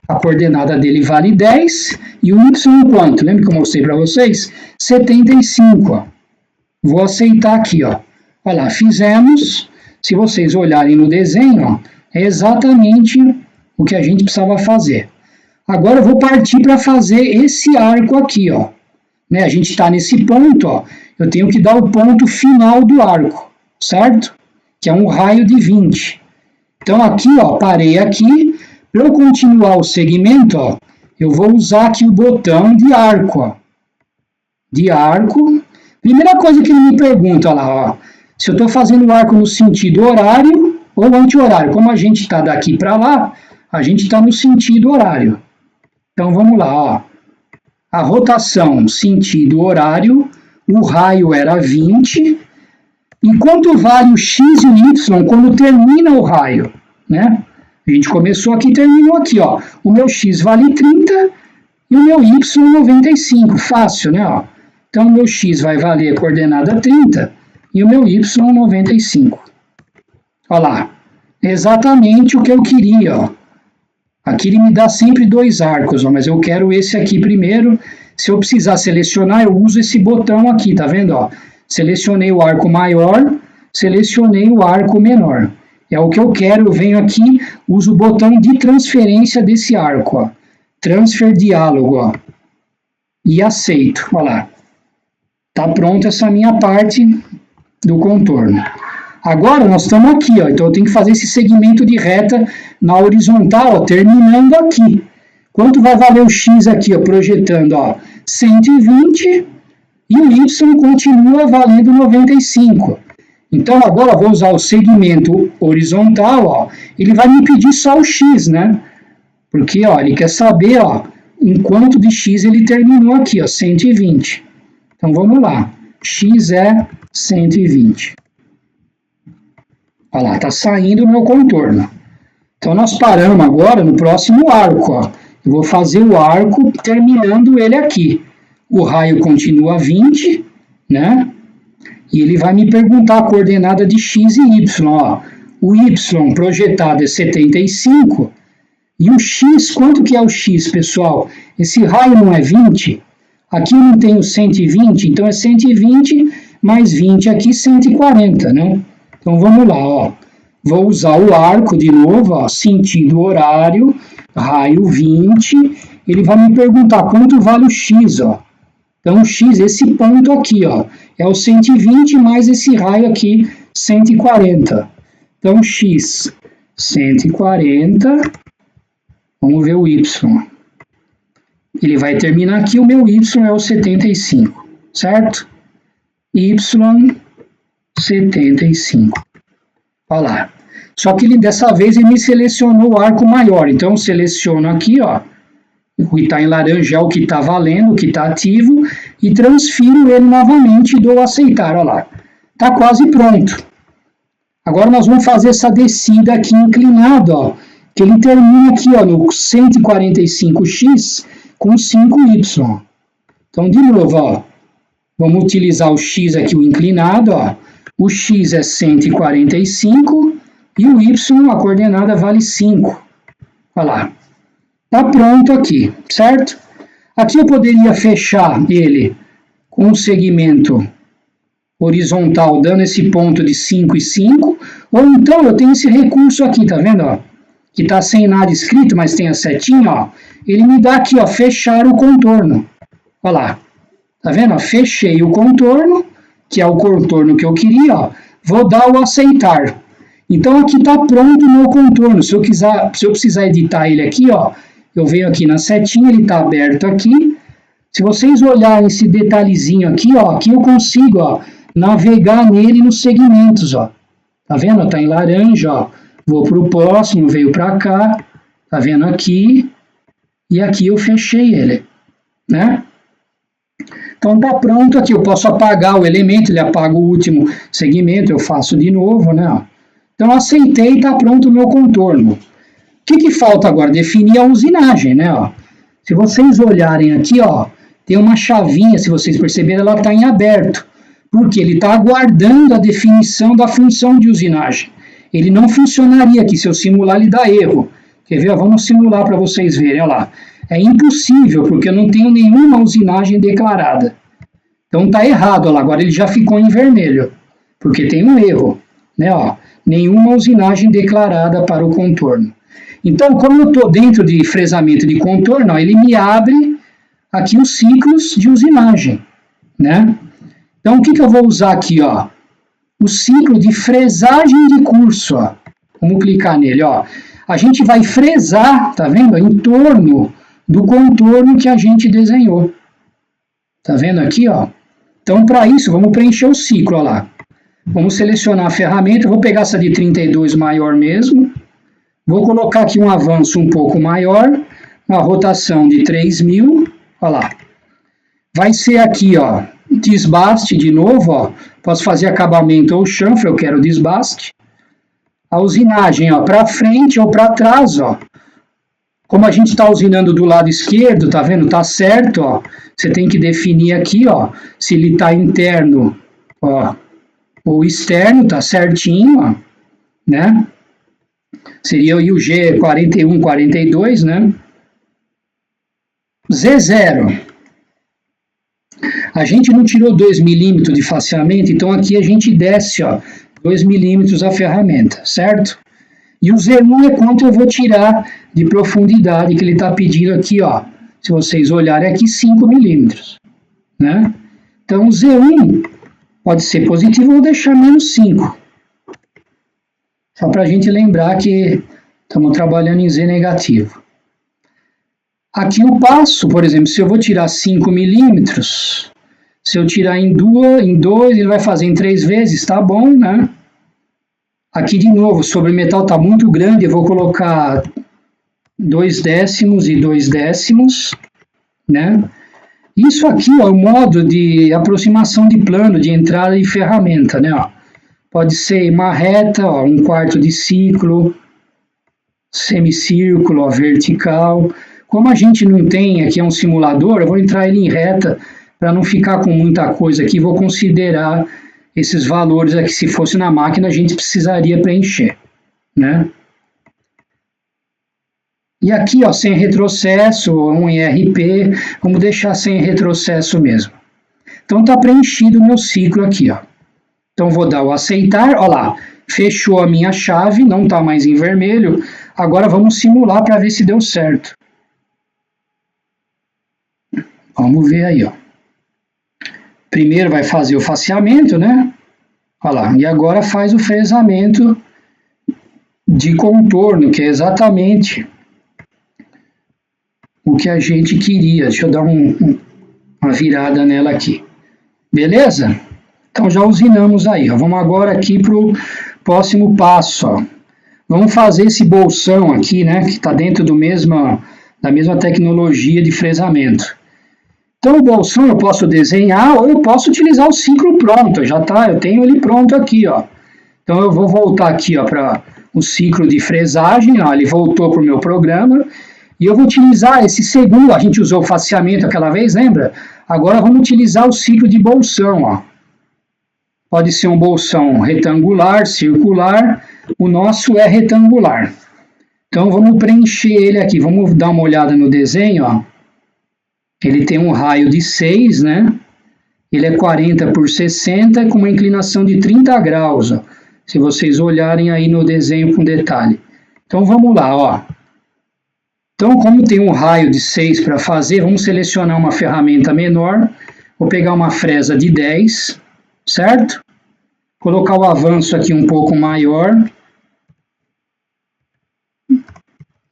A coordenada dele vale 10 e o y quanto? Lembra que eu mostrei para vocês? 75, ó. Vou aceitar aqui, ó. Olha lá, fizemos. Se vocês olharem no desenho, ó, é exatamente o que a gente precisava fazer. Agora eu vou partir para fazer esse arco aqui, ó. Né? A gente está nesse ponto, ó. Eu tenho que dar o ponto final do arco, certo? Que é um raio de 20. Então, aqui, ó, parei aqui. Para eu continuar o segmento, ó, eu vou usar aqui o botão de arco, ó. De arco. Primeira coisa que ele me pergunta lá, ó, se eu estou fazendo o arco no sentido horário ou anti-horário. Como a gente está daqui para lá, a gente está no sentido horário. Então, vamos lá, ó. A rotação, sentido horário, o raio era 20. E quanto vale o x e o y quando termina o raio, né? A gente começou aqui e terminou aqui, ó. O meu x vale 30 e o meu y 95. Fácil, né? Ó. Então, o meu x vai valer a coordenada 30 e o meu y 95. Olha lá. Exatamente o que eu queria, ó. Aqui ele me dá sempre dois arcos, ó, mas eu quero esse aqui primeiro. Se eu precisar selecionar, eu uso esse botão aqui, tá vendo, ó? Selecionei o arco maior, selecionei o arco menor. É o que eu quero, eu venho aqui, uso o botão de transferência desse arco, ó. Transfer diálogo, ó. E aceito, olha lá. Tá pronta essa minha parte do contorno. Agora nós estamos aqui, ó, então eu tenho que fazer esse segmento de reta na horizontal, ó, terminando aqui. Quanto vai valer o x aqui, ó, projetando, ó, 120 e o y continua valendo 95. Então agora eu vou usar o segmento horizontal, ó, ele vai me pedir só o x, né? Porque, ó, ele quer saber, ó, em quanto de x ele terminou aqui, ó, 120. Então, vamos lá. X é 120. Olha lá, está saindo o meu contorno. Então, nós paramos agora no próximo arco, ó. Eu vou fazer o arco terminando ele aqui. O raio continua 20, né? E ele vai me perguntar a coordenada de x e y, ó. O y projetado é 75. E o x, quanto que é o x, pessoal? Esse raio não é 20? Aqui eu não tenho 120, então é 120 mais 20 aqui, 140, né? Então vamos lá, ó. Vou usar o arco de novo, ó, sentido horário, raio 20. Ele vai me perguntar quanto vale o x, ó. Então o x, esse ponto aqui, ó, é o 120 mais esse raio aqui, 140. Então x, 140. Vamos ver o y. Ele vai terminar aqui, o meu y é o 75, certo? Y, 75. Olha lá. Só que ele, dessa vez ele me selecionou o arco maior. Então eu seleciono aqui, ó, o que está em laranja é o que está valendo, o que está ativo, e transfiro ele novamente e dou aceitar. Olha lá. Está quase pronto. Agora nós vamos fazer essa descida aqui inclinada, ó, que ele termina aqui, ó, no 145x com 5y. Então, de novo, ó, vamos utilizar o x aqui, o inclinado, ó. O x é 145 e o y, a coordenada vale 5. Olha lá. Tá pronto aqui, certo? Aqui eu poderia fechar ele com um segmento horizontal, dando esse ponto de 5 e 5, ou então eu tenho esse recurso aqui, tá vendo, ó? Que tá sem nada escrito, mas tem a setinha, ó. Ele me dá aqui, ó, fechar o contorno. Olha lá. Tá vendo? Ó? Fechei o contorno, que é o contorno que eu queria, ó. Vou dar o aceitar. Então aqui tá pronto o meu contorno. Se eu precisar editar ele aqui, ó, eu venho aqui na setinha, ele tá aberto aqui. Se vocês olharem esse detalhezinho aqui, ó, aqui eu consigo, ó, navegar nele nos segmentos, ó. Tá vendo? Tá em laranja, ó. Vou pro próximo, veio para cá. Tá vendo aqui? E aqui eu fechei ele, né? Então tá pronto aqui, eu posso apagar o elemento, ele apaga o último segmento, eu faço de novo, né? Então aceitei e tá pronto o meu contorno. O que falta agora? Definir a usinagem, né? Ó. Se vocês olharem aqui, ó, tem uma chavinha, se vocês perceberem, ela está em aberto, porque ele está aguardando a definição da função de usinagem. Ele não funcionaria aqui, se eu simular ele dá erro. Quer ver? Vamos simular para vocês verem, olha lá. É impossível, porque eu não tenho nenhuma usinagem declarada. Então está errado, olha lá. Agora ele já ficou em vermelho, porque tem um erro, né? Ó, nenhuma usinagem declarada para o contorno. Então, como eu estou dentro de fresamento de contorno, ó, ele me abre aqui os ciclos de usinagem, né? Então, o que eu vou usar aqui, ó? O ciclo de fresagem de curso, ó. Vamos clicar nele, ó. A gente vai fresar, tá vendo? Em torno do contorno que a gente desenhou. Tá vendo aqui, ó? Então, para isso, vamos preencher o ciclo, ó lá. Vamos selecionar a ferramenta, vou pegar essa de 32 maior mesmo. Vou colocar aqui um avanço um pouco maior, uma rotação de 3000, ó lá. Vai ser aqui, ó, desbaste de novo, ó. Posso fazer acabamento ou chanfre, eu quero desbaste. A usinagem, ó, para frente ou para trás, ó. Como a gente está usinando do lado esquerdo, tá vendo? Tá certo, ó. Você tem que definir aqui, ó, se ele tá interno, ó, ou externo, tá certinho, ó, né? Seria o G 41, 42, né? Z0. A gente não tirou 2 milímetros de faceamento, então aqui a gente desce, ó, 2 milímetros a ferramenta, certo? E o Z1 é quanto eu vou tirar de profundidade que ele está pedindo aqui, ó. Se vocês olharem aqui, 5 milímetros, né? Então o Z1 pode ser positivo ou deixar menos 5. Só para a gente lembrar que estamos trabalhando em Z negativo. Aqui o passo, por exemplo, se eu vou tirar 5 milímetros, se eu tirar em 2, ele vai fazer em 3 vezes, tá bom, né? Aqui de novo, sobre o metal está muito grande, eu vou colocar 2 décimos e 2 décimos, né? Isso aqui ó, é o modo de aproximação de plano, de entrada de ferramenta, né? Ó. Pode ser uma reta, ó, 1/4 de ciclo, semicírculo, ó, vertical. Como a gente não tem aqui é um simulador, eu vou entrar ele em reta para não ficar com muita coisa aqui, vou considerar esses valores aqui, se fosse na máquina a gente precisaria preencher, né? E aqui, ó, sem retrocesso, um IRP, vamos deixar sem retrocesso mesmo. Então está preenchido o meu ciclo aqui, ó. Então vou dar o aceitar, ó lá, fechou a minha chave, não está mais em vermelho. Agora vamos simular para ver se deu certo. Vamos ver aí, ó. Primeiro vai fazer o faseamento, né? Olha lá, e agora faz o fresamento de contorno, que é exatamente o que a gente queria. Deixa eu dar uma virada nela aqui. Beleza? Então já usinamos aí. Ó. Vamos agora aqui para o próximo passo. Ó. Vamos fazer esse bolsão aqui, né? Que está dentro da mesma tecnologia de fresamento. Então o bolsão eu posso desenhar ou eu posso utilizar o ciclo pronto. Já tá, eu tenho ele pronto aqui, ó. Então eu vou voltar aqui, ó, para o ciclo de fresagem. Ó, ele voltou para o meu programa. E eu vou utilizar esse segundo, a gente usou o faseamento aquela vez, lembra? Agora vamos utilizar o ciclo de bolsão, ó. Pode ser um bolsão retangular, circular, o nosso é retangular. Então vamos preencher ele aqui, vamos dar uma olhada no desenho, ó. Ele tem um raio de 6, né? Ele é 40 por 60 com uma inclinação de 30 graus, ó. Se vocês olharem aí no desenho com detalhe. Então vamos lá, ó. Então, como tem um raio de 6 para fazer, vamos selecionar uma ferramenta menor. Vou pegar uma fresa de 10, certo? Colocar o avanço aqui um pouco maior.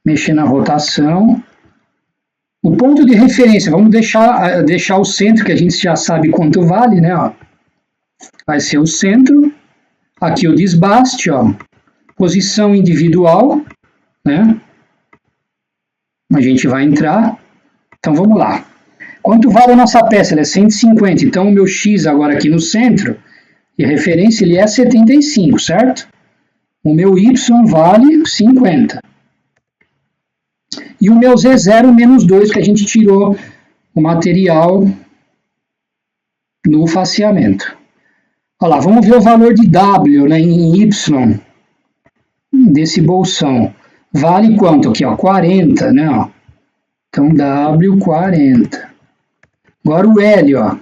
Mexer na rotação. O ponto de referência, vamos deixar o centro, que a gente já sabe quanto vale, né? Ó. Vai ser o centro. Aqui o desbaste, ó. Posição individual, né? A gente vai entrar. Então vamos lá. Quanto vale a nossa peça? Ela é 150. Então o meu X agora aqui no centro, de referência, ele é 75, certo? O meu Y vale 50. E o meu Z0 menos 2, que a gente tirou o material no faseamento. Olha lá, vamos ver o valor de W, né, em Y desse bolsão. Vale quanto aqui, ó? 40, né? Ó. Então, W 40. Agora o L, ó,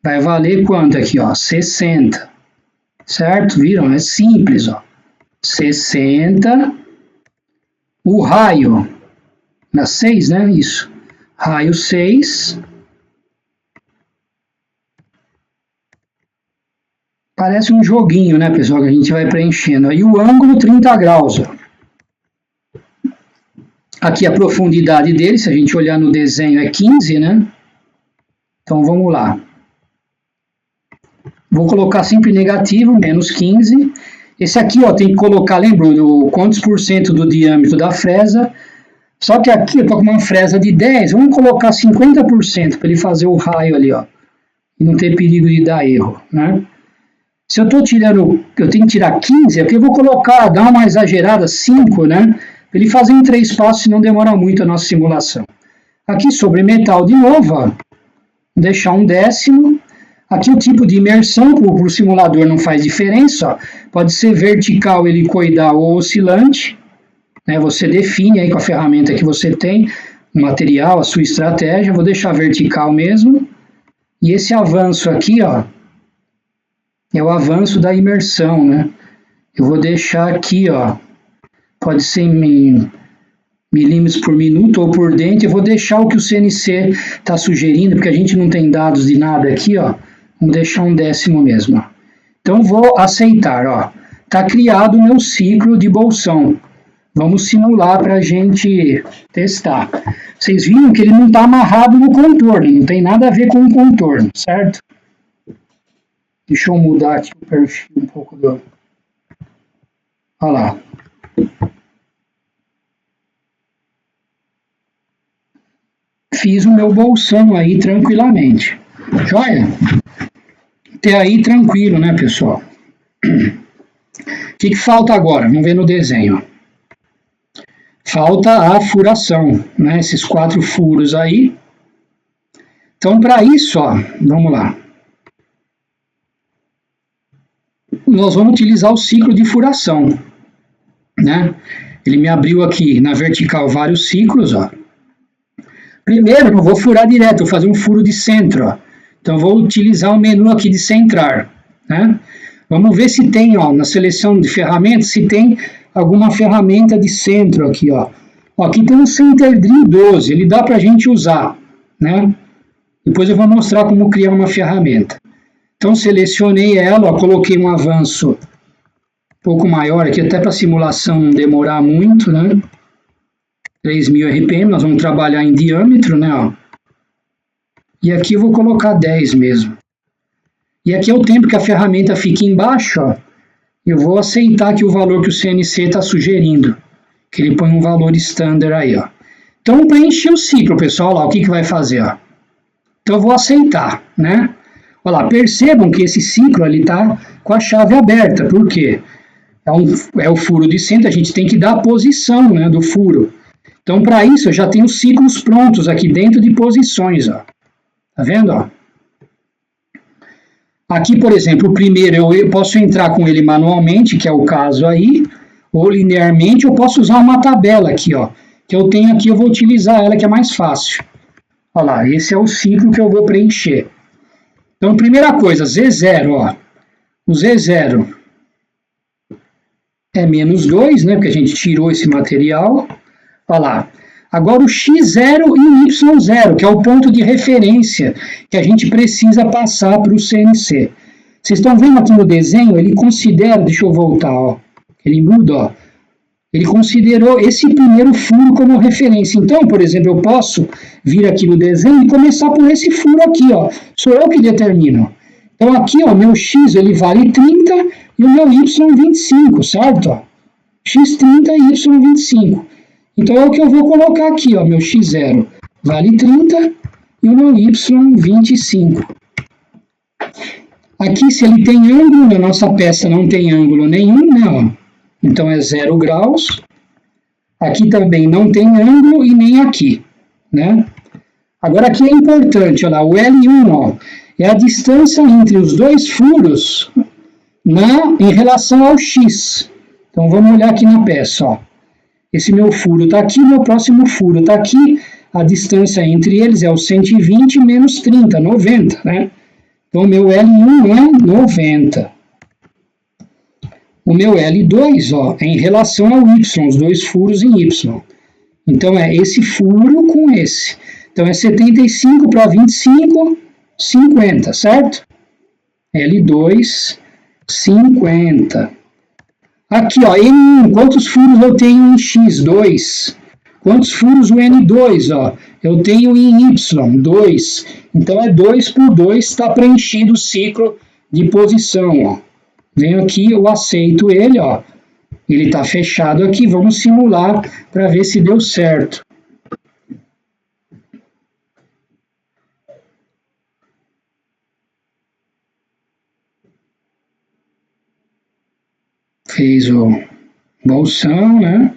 vai valer quanto aqui, ó? 60. Certo? Viram? É simples, ó. 60. O raio, na 6, né? Isso. Raio 6. Parece um joguinho, né, pessoal, que a gente vai preenchendo. Aí o ângulo 30 graus, ó. Aqui a profundidade dele, se a gente olhar no desenho, é 15, né? Então vamos lá. Vou colocar sempre negativo, menos 15. Esse aqui, ó, tem que colocar, lembra, quantos por cento do diâmetro da fresa. Só que aqui eu tô com uma fresa de 10, vamos colocar 50% para ele fazer o raio ali, ó. E não ter perigo de dar erro, né? Se eu estou tirando, eu tenho que tirar 15, aqui eu vou colocar, dar uma exagerada, 5, né? Para ele fazer em 3 passos, senão demora muito a nossa simulação. Aqui sobre metal de novo, ó, deixar 1/10. Aqui o tipo de imersão para o simulador não faz diferença, ó. Pode ser vertical, helicoidal ou oscilante. Né? Você define aí com a ferramenta que você tem, o material, a sua estratégia. Vou deixar vertical mesmo. E esse avanço aqui, ó, é o avanço da imersão, né? Eu vou deixar aqui, ó, pode ser em milímetros por minuto ou por dentro. Eu vou deixar o que o CNC está sugerindo, porque a gente não tem dados de nada aqui, ó. Vamos deixar 1/10 mesmo. Ó. Então vou aceitar, ó. Tá criado o meu ciclo de bolsão. Vamos simular para a gente testar. Vocês viram que ele não está amarrado no contorno, não tem nada a ver com o contorno, certo? Deixa eu mudar aqui o perfil um pouco do... Olha lá. fiz o meu bolsão aí tranquilamente. Joia? Até aí tranquilo, né, pessoal? O que falta agora? Vamos ver no desenho. Falta a furação, né? Esses 4 furos aí. Então, para isso, ó, vamos lá. Nós vamos utilizar o ciclo de furação, né? Ele me abriu aqui na vertical vários ciclos, ó. Primeiro, não vou furar direto, vou fazer um furo de centro, ó. Então, vou utilizar o menu aqui de centrar, né? Vamos ver se tem, ó, na seleção de ferramentas, se tem alguma ferramenta de centro aqui, ó. Aqui tem um Center Drill 12, ele dá para a gente usar, né? Depois eu vou mostrar como criar uma ferramenta. Então, selecionei ela, ó, coloquei um avanço um pouco maior aqui, até para a simulação não demorar muito, né? 3000 RPM, nós vamos trabalhar em diâmetro, né? Ó. E aqui eu vou colocar 10 mesmo. E aqui é o tempo que a ferramenta fica embaixo, ó. Eu vou aceitar aqui o valor que o CNC está sugerindo, que ele põe um valor standard aí, ó. Então, para encher o ciclo, pessoal, ó, o que vai fazer, ó? Então, eu vou aceitar, né? Olha lá, percebam que esse ciclo ali está com a chave aberta, por quê? É o furo de centro, a gente tem que dar a posição, né, do furo. Então, para isso, eu já tenho os ciclos prontos aqui dentro de posições, ó. Tá vendo, ó? Aqui, por exemplo, o primeiro eu posso entrar com ele manualmente, que é o caso aí, ou linearmente, eu posso usar uma tabela aqui, ó, que eu tenho aqui, eu vou utilizar ela, que é mais fácil. Olha lá, esse é o ciclo que eu vou preencher. Então, primeira coisa, Z0, ó. O Z0 é menos 2, né, porque a gente tirou esse material. Olha lá. Agora o X0 e o Y0, que é o ponto de referência que a gente precisa passar para o CNC. Vocês estão vendo aqui no desenho, ele considera, deixa eu voltar, ó, ele muda, ó, ele considerou esse primeiro furo como referência. Então, por exemplo, eu posso vir aqui no desenho e começar por esse furo aqui, ó, sou eu que determino. Então aqui, ó, meu X ele vale 30 e o meu Y 25, certo? Ó, X30 e Y 25. Então, é o que eu vou colocar aqui, ó, meu X0 vale 30 e o meu Y 25. Aqui, se ele tem ângulo, na nossa peça não tem ângulo nenhum, né, ó. Então, é 0 graus. Aqui também não tem ângulo e nem aqui, né. Agora, aqui é importante, olha lá, o L1, ó, é a distância entre os dois furos em relação ao X. Então, vamos olhar aqui na peça, ó. Esse meu furo está aqui, meu próximo furo está aqui, a distância entre eles é o 120 menos 30, 90, né? Então, o meu L1 é 90. O meu L2, ó, é em relação ao Y, os dois furos em Y. Então, é esse furo com esse. Então, é 75 para 25, 50, certo? L2, 50. Aqui, ó, N1, quantos furos eu tenho em X2? Quantos furos o N2, ó? Eu tenho em Y, 2. Então, é 2 por 2, está preenchido o ciclo de posição, ó. Venho aqui, eu aceito ele, ó. Ele está fechado aqui, vamos simular para ver se deu certo. Fez o bolsão, né?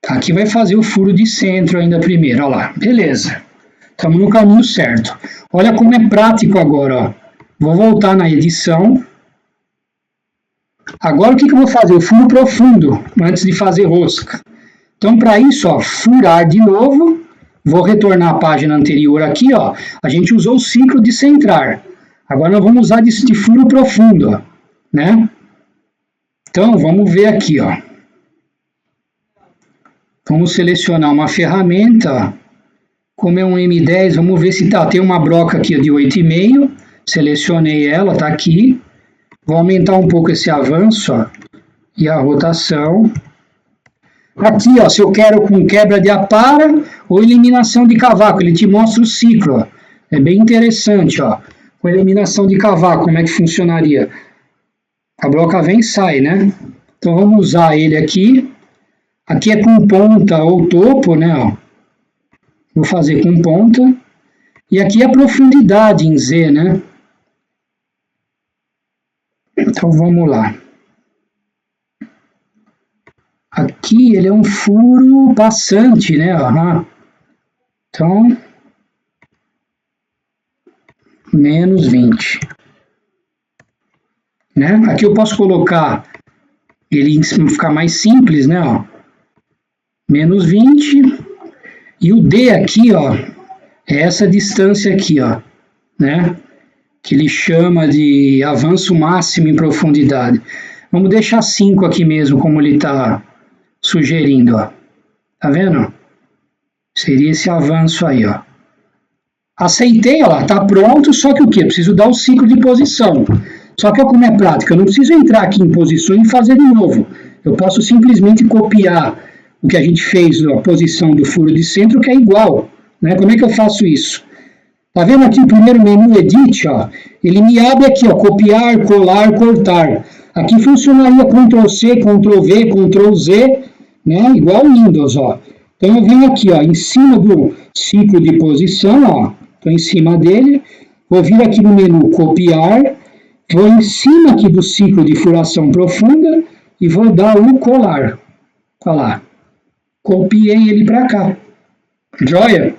Aqui vai fazer o furo de centro ainda primeiro, olha lá. Beleza. Estamos no caminho certo. Olha como é prático agora, ó. Vou voltar na edição. Agora o que eu vou fazer? O furo profundo, antes de fazer rosca. Então, para isso, ó, furar de novo. Vou retornar à página anterior aqui, ó. A gente usou o ciclo de centrar. Agora nós vamos usar de furo profundo, ó, né? Então, vamos ver aqui, ó. Vamos selecionar uma ferramenta, ó. Como é um M10, vamos ver se tá. Tem uma broca aqui de 8,5. Selecionei ela, tá aqui. Vou aumentar um pouco esse avanço, ó, e a rotação. Aqui, ó, se eu quero com quebra de apara ou eliminação de cavaco, ele te mostra o ciclo, ó. É bem interessante, ó. Com eliminação de cavaco, como é que funcionaria? A broca vem e sai, né? Então vamos usar ele aqui. Aqui é com ponta ou topo, né? Ó. Vou fazer com ponta. E aqui é a profundidade em Z, né? Então vamos lá. Aqui ele é um furo passante, né? Uhum. Então, menos 20. Né? Aqui eu posso colocar ele ficar mais simples, né? Ó. Menos 20. E o D aqui, ó, é essa distância aqui, ó, né? Que ele chama de avanço máximo em profundidade. Vamos deixar 5 aqui mesmo, como ele está sugerindo, ó. Tá vendo? Seria esse avanço aí, ó. Aceitei, ó lá, tá pronto, só que o quê? Preciso dar o ciclo de posição. Só que como é prática, eu não preciso entrar aqui em posições e fazer de novo. Eu posso simplesmente copiar o que a gente fez na posição do furo de centro, que é igual. Né? Como é que eu faço isso? Tá vendo aqui o primeiro menu Edit? Ó? Ele me abre aqui, ó, copiar, colar, cortar. Aqui funcionaria Ctrl+C, Ctrl+V, Ctrl+Z, né? Igual o Windows, ó. Então eu venho aqui, ó, em cima do ciclo de posição, ó, estou em cima dele, vou vir aqui no menu copiar, vou em cima aqui do ciclo de furação profunda e vou dar o colar. Olha lá, copiei ele para cá. Joia?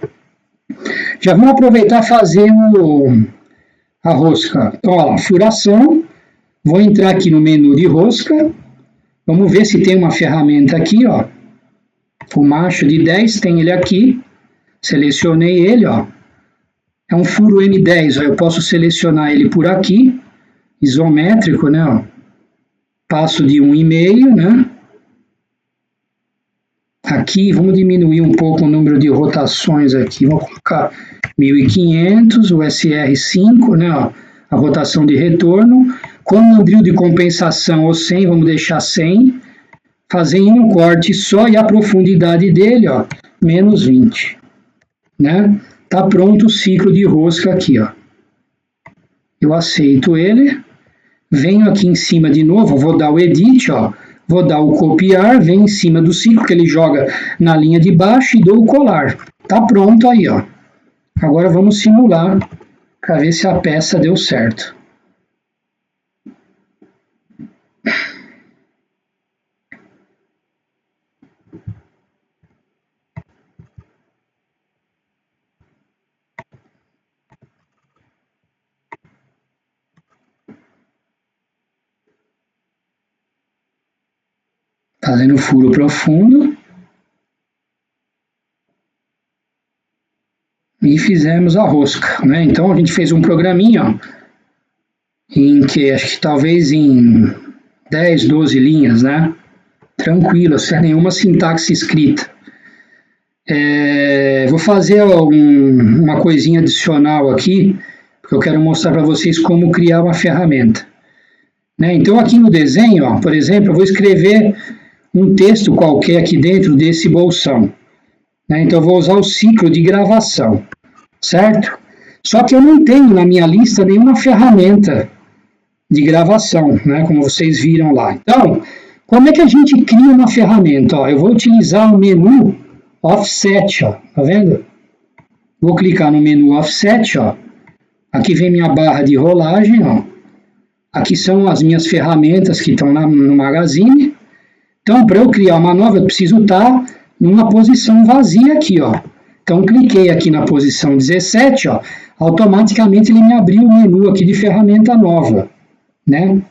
Já vamos aproveitar e fazer a rosca. Então, olha lá, furação, vou entrar aqui no menu de rosca, vamos ver se tem uma ferramenta aqui, ó. O macho de 10 tem ele aqui, selecionei ele, ó. É um furo M10, ó. Eu posso selecionar ele por aqui, isométrico, né? Ó. Passo de 1,5, né? Aqui, vamos diminuir um pouco o número de rotações aqui, vou colocar 1.500, o SR5, né? Ó. A rotação de retorno. Com o mandril de compensação ou 100, vamos deixar 100. Fazer em um corte só e a profundidade dele, ó, menos 20. Né? Tá pronto o ciclo de rosca aqui, ó. Eu aceito ele, venho aqui em cima de novo, vou dar o Edit, ó, vou dar o copiar, venho em cima do ciclo que ele joga na linha de baixo e dou o colar. Tá pronto aí, ó. Agora vamos simular para ver se a peça deu certo. Fazendo furo profundo. E fizemos a rosca, né? Então a gente fez um programinha, ó, em que acho que talvez em 10, 12 linhas, né? Tranquilo, sem nenhuma sintaxe escrita. Vou fazer uma coisinha adicional aqui, porque eu quero mostrar para vocês como criar uma ferramenta. Né? Então aqui no desenho, ó, por exemplo, eu vou escrever um texto qualquer aqui dentro desse bolsão. Né? Então eu vou usar o ciclo de gravação, certo? Só que eu não tenho na minha lista nenhuma ferramenta de gravação, né? Como vocês viram lá. Então, como é que a gente cria uma ferramenta? Ó, eu vou utilizar o menu Offset, ó, tá vendo? Vou clicar no menu Offset, ó. Aqui vem minha barra de rolagem, ó. Aqui são as minhas ferramentas que estão no Magazine. Então, para eu criar uma nova, eu preciso estar numa posição vazia aqui, ó. Então, cliquei aqui na posição 17, ó. Automaticamente ele me abriu o menu aqui de ferramenta nova, né?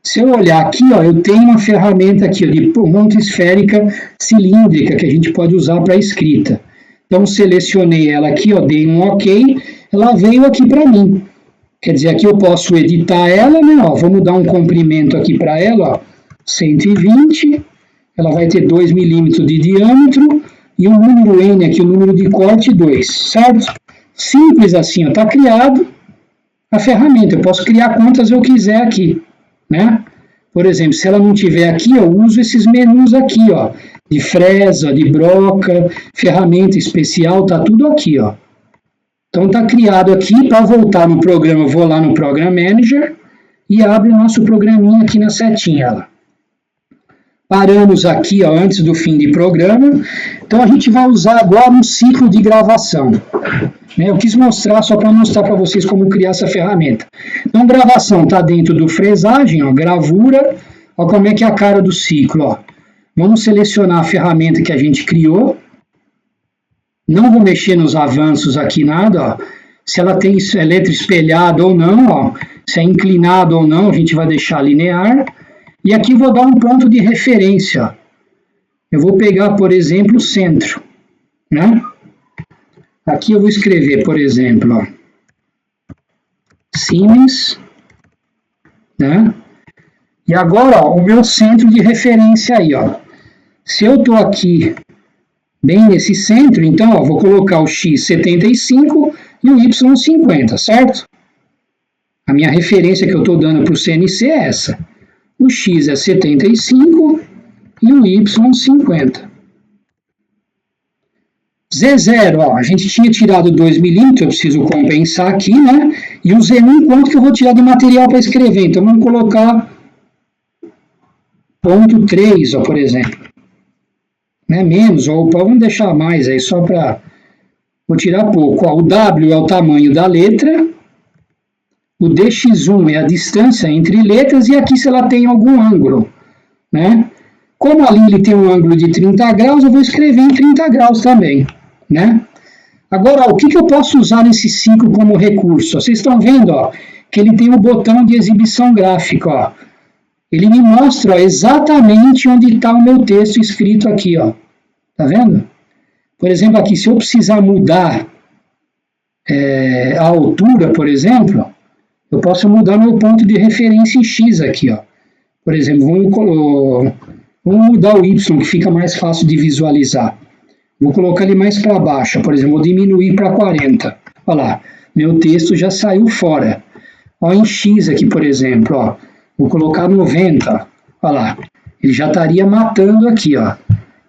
Se eu olhar aqui, ó, eu tenho uma ferramenta aqui ó, de ponta esférica cilíndrica que a gente pode usar para escrita. Então, selecionei ela aqui, ó, dei um OK, ela veio aqui para mim. Quer dizer, aqui eu posso editar ela, né? Ó, vamos dar um comprimento aqui para ela, ó, 120, ela vai ter 2 milímetros de diâmetro e o número N aqui, o número de corte 2, certo? Simples assim, está criado a ferramenta, eu posso criar quantas eu quiser aqui, né? Por exemplo, se ela não tiver aqui, eu uso esses menus aqui, ó, de fresa, de broca, ferramenta especial, tá tudo aqui, ó. Então tá criado aqui, para voltar no programa, eu vou lá no Program Manager e abre o nosso programinha aqui na setinha, ó. Paramos aqui, ó, antes do fim de programa. Então, a gente vai usar agora um ciclo de gravação. Eu quis mostrar só para mostrar para vocês como criar essa ferramenta. Então, gravação está dentro do fresagem, ó, gravura. Ó, como é que é a cara do ciclo. Ó. Vamos selecionar a ferramenta que a gente criou. Não vou mexer nos avanços aqui, nada. Ó. Se ela tem letra espelhada ou não, ó. Se é inclinado ou não, a gente vai deixar linear. E aqui vou dar um ponto de referência. Eu vou pegar, por exemplo, o centro. Né? Aqui eu vou escrever, por exemplo, ó, Siemens. Né? E agora, ó, o meu centro de referência aí. Ó. Se eu estou aqui bem nesse centro, então ó, vou colocar o X 75 e o Y 50, certo? A minha referência que eu estou dando para o CNC é essa. O X é 75 e o Y 50. Z0, ó, a gente tinha tirado 2 milímetros, eu preciso compensar aqui, né? E o Z1, quanto que eu vou tirar de material para escrever? Então, vamos colocar 0,3, ó, por exemplo. Né? Menos, ou vamos deixar mais aí, só para... Vou tirar pouco. Ó, o W é o tamanho da letra, o dx1 é a distância entre letras, e aqui se ela tem algum ângulo, né? Como ali ele tem um ângulo de 30 graus, eu vou escrever em 30 graus também, né? Agora, ó, o que eu posso usar nesse ciclo como recurso? Vocês estão vendo, ó, que ele tem o botão de exibição gráfica, ó. Ele me mostra, ó, exatamente onde está o meu texto escrito aqui, ó. Tá vendo? Por exemplo, aqui, se eu precisar mudar a altura, por exemplo, eu posso mudar meu ponto de referência em X aqui, ó. Por exemplo, vamos mudar o Y, que fica mais fácil de visualizar. Vou colocar ele mais para baixo, por exemplo, vou diminuir para 40. Olha lá, meu texto já saiu fora. Ó, em X aqui, por exemplo, ó, vou colocar 90. Olha lá, ele já estaria matando aqui, ó.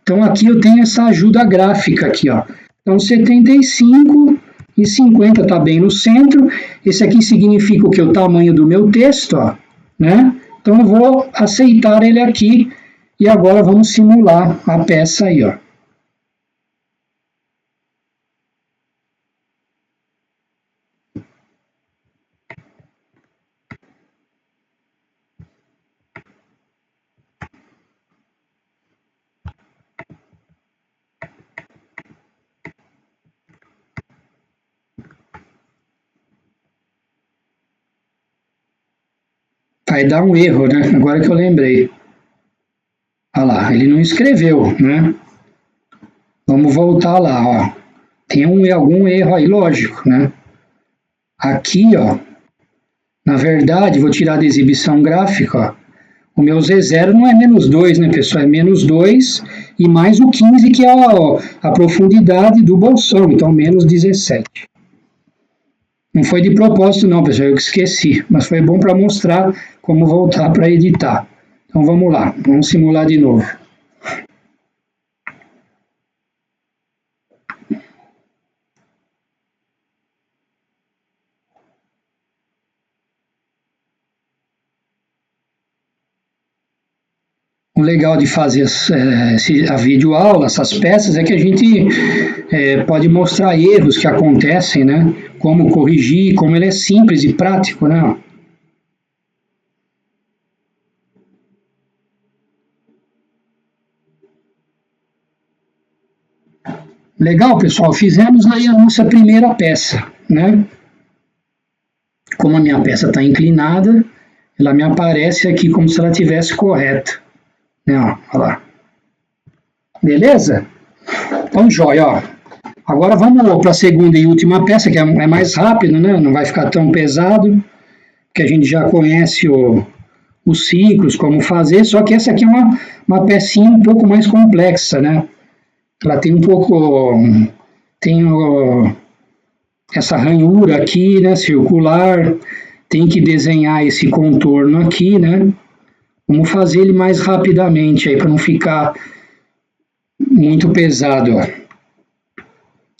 Então, aqui eu tenho essa ajuda gráfica aqui, ó. Então, 75 e 50 está bem no centro. Esse aqui significa o que? O tamanho do meu texto, ó, né? Então, eu vou aceitar ele aqui. E agora vamos simular a peça aí, ó. Vai dar um erro, né? Agora que eu lembrei. Olha lá, ele não escreveu, né? Vamos voltar lá, ó. Tem algum erro aí, lógico, né? Aqui, ó, na verdade, vou tirar da exibição gráfica, ó. O meu Z0 não é menos 2, né, pessoal? É menos 2 e mais o 15, que é a profundidade do bolsão, então menos 17. Não foi de propósito não, pessoal, eu que esqueci, mas foi bom para mostrar como voltar para editar. Então vamos lá, vamos simular de novo. O legal de fazer a videoaula, essas peças, é que a gente pode mostrar erros que acontecem, né? Como corrigir, como ele é simples e prático, né? Legal, pessoal, fizemos aí a nossa primeira peça, né? Como a minha peça está inclinada, ela me aparece aqui como se ela estivesse correta. Né? Ó, olha lá. Beleza? Então, joia, ó. Agora vamos para a segunda e última peça, que é mais rápido, né? Não vai ficar tão pesado, porque a gente já conhece os ciclos, como fazer, só que essa aqui é uma pecinha um pouco mais complexa, né? Ela tem essa ranhura aqui, né, circular, tem que desenhar esse contorno aqui, né? Vamos fazer ele mais rapidamente aí, para não ficar muito pesado, ó.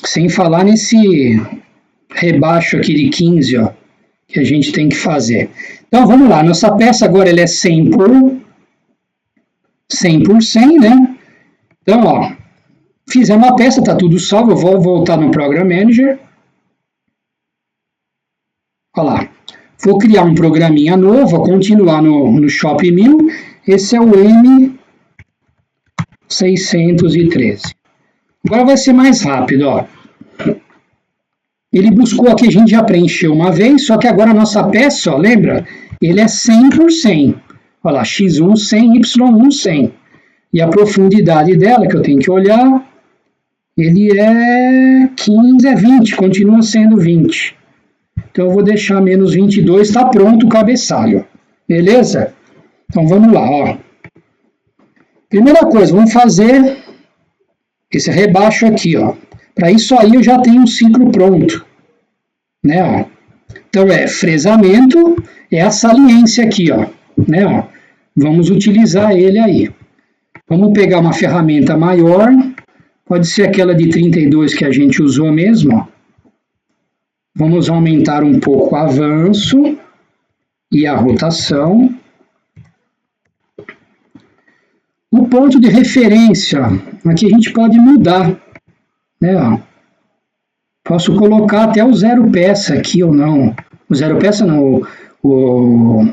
Sem falar nesse rebaixo aqui de 15, ó, que a gente tem que fazer. Então, vamos lá. Nossa peça agora ela é 100 por 100 por 100, né? Então, ó, fizemos a peça, tá tudo salvo, eu vou voltar no Program Manager. Olha lá. Vou criar um programinha novo, vou continuar no Shop 1000. Esse é o M613. Agora vai ser mais rápido, ó. Ele buscou aqui, a gente já preencheu uma vez, só que agora a nossa peça, ó, lembra? Ele é 100 por 100. Olha lá, x1 100, y1 100. E a profundidade dela, que eu tenho que olhar, ele é 15, é 20, continua sendo 20. Então eu vou deixar menos 22, está pronto o cabeçalho. Beleza? Então vamos lá, ó. Primeira coisa, vamos fazer esse rebaixo aqui, ó. Para isso aí eu já tenho um ciclo pronto, né, ó. Então é fresamento, é a saliência aqui, ó, né, ó. Vamos utilizar ele aí. Vamos pegar uma ferramenta maior, pode ser aquela de 32 que a gente usou mesmo, ó. Vamos aumentar um pouco o avanço e a rotação. O ponto de referência, aqui a gente pode mudar, né, ó. Posso colocar até o zero peça aqui ou não. O zero peça não, o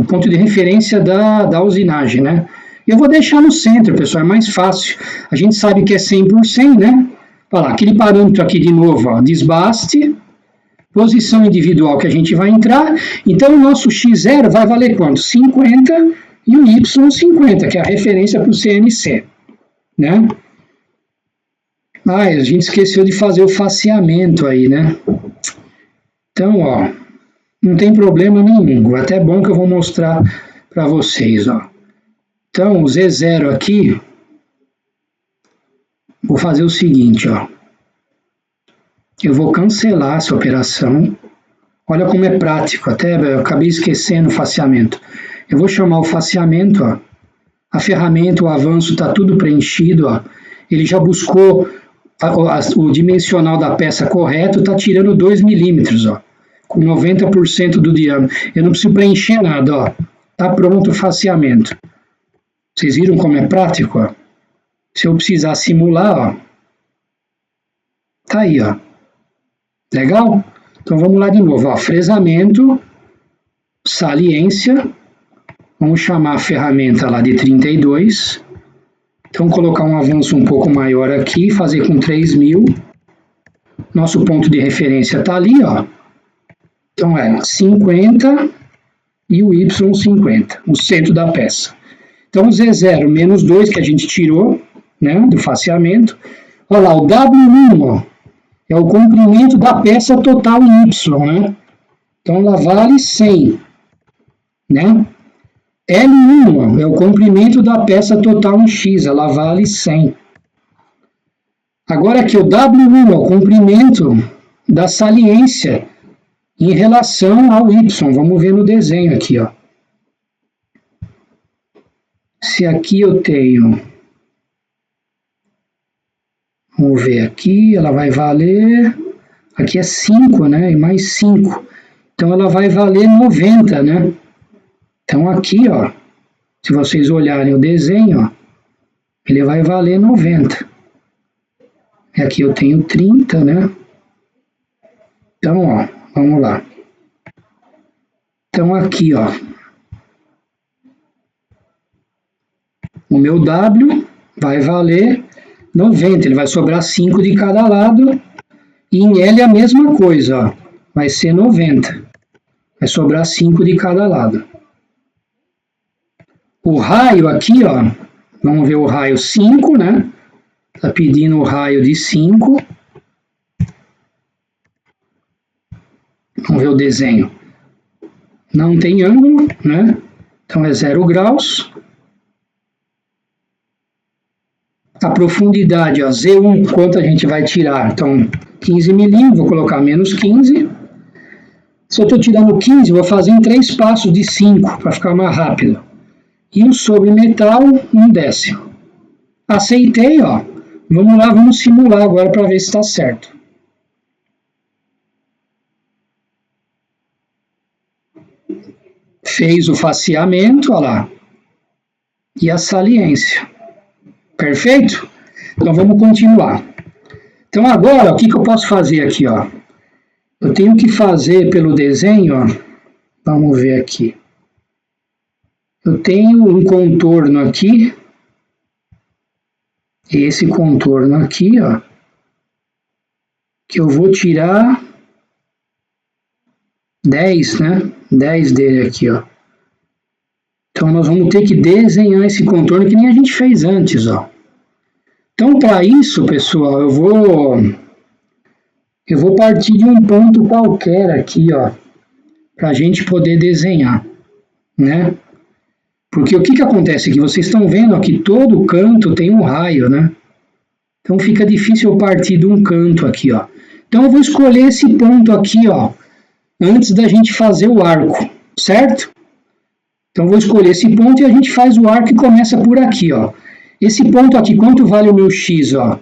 ponto de referência da usinagem, né? Eu vou deixar no centro, pessoal, é mais fácil. A gente sabe que é 100 por 100, né? Olha lá, aquele parâmetro aqui de novo, ó, desbaste, posição individual que a gente vai entrar. Então, o nosso x0 vai valer quanto? 50 e o y 50, que é a referência para o CNC, né? Ah, a gente esqueceu de fazer o faceamento aí, né? Então, ó, não tem problema nenhum. Até bom que eu vou mostrar para vocês, ó. Então, o Z0 aqui, vou fazer o seguinte, ó. Eu vou cancelar essa operação. Olha como é prático, até eu acabei esquecendo o faceamento. Eu vou chamar o faceamento, ó. A ferramenta, o avanço está tudo preenchido, ó. Ele já buscou o dimensional da peça correto, está tirando 2 milímetros, ó, com 90% do diâmetro. Eu não preciso preencher nada, ó. Está pronto o faceamento. Vocês viram como é prático, ó? Se eu precisar simular, ó, tá aí, ó. Legal? Então vamos lá de novo, ó. Fresamento, saliência. Vamos chamar a ferramenta lá de 32. Então, colocar um avanço um pouco maior aqui, fazer com 3000. Nosso ponto de referência está ali, ó. Então, é 50 e o Y 50, o centro da peça. Então, o Z0 menos 2 que a gente tirou, né, do faceamento. Olha lá, o W1, ó, é o comprimento da peça total em Y, né? Então, ela vale 100, né? L1 é o comprimento da peça total em X, ela vale 100. Agora aqui o W1 é o comprimento da saliência em relação ao Y. Vamos ver no desenho aqui, ó. Se aqui eu tenho... Vamos ver aqui, ela vai valer... Aqui é 5, né? E mais 5. Então ela vai valer 90, né? Então aqui, ó, se vocês olharem o desenho, ó, ele vai valer 90. E aqui eu tenho 30, né? Então, ó, vamos lá. Então aqui, ó, o meu W vai valer 90, ele vai sobrar 5 de cada lado. E em L é a mesma coisa, ó, vai ser 90. Vai sobrar 5 de cada lado. O raio aqui, ó, vamos ver o raio 5, né? Tá pedindo o raio de 5. Vamos ver o desenho. Não tem ângulo, né? Então é 0 graus. A profundidade, ó, Z1, quanto a gente vai tirar? Então, 15 milímetros, vou colocar menos 15. Se eu estou tirando 15, vou fazer em 3 passos de 5, para ficar mais rápido. E o sobre metal, 1/10. Aceitei, ó. Vamos lá, vamos simular agora para ver se está certo. Fez o faceamento, ó lá. e a saliência. Perfeito? Então vamos continuar. Então agora, o que eu posso fazer aqui, ó? Eu tenho que fazer pelo desenho, ó. Vamos ver aqui. Eu tenho um contorno aqui. Esse contorno aqui, ó. Que eu vou tirar 10, né? 10 dele aqui, ó. Então nós vamos ter que desenhar esse contorno que nem a gente fez antes, ó. Então para isso, pessoal, eu vou partir de um ponto qualquer aqui, ó, para a gente poder desenhar, né? Porque o que acontece aqui? Vocês estão vendo aqui, todo canto tem um raio, né? Então fica difícil eu partir de um canto aqui, ó. Então eu vou escolher esse ponto aqui, ó, antes da gente fazer o arco, certo? Então eu vou escolher esse ponto e a gente faz o arco e começa por aqui, ó. Esse ponto aqui, quanto vale o meu X, ó?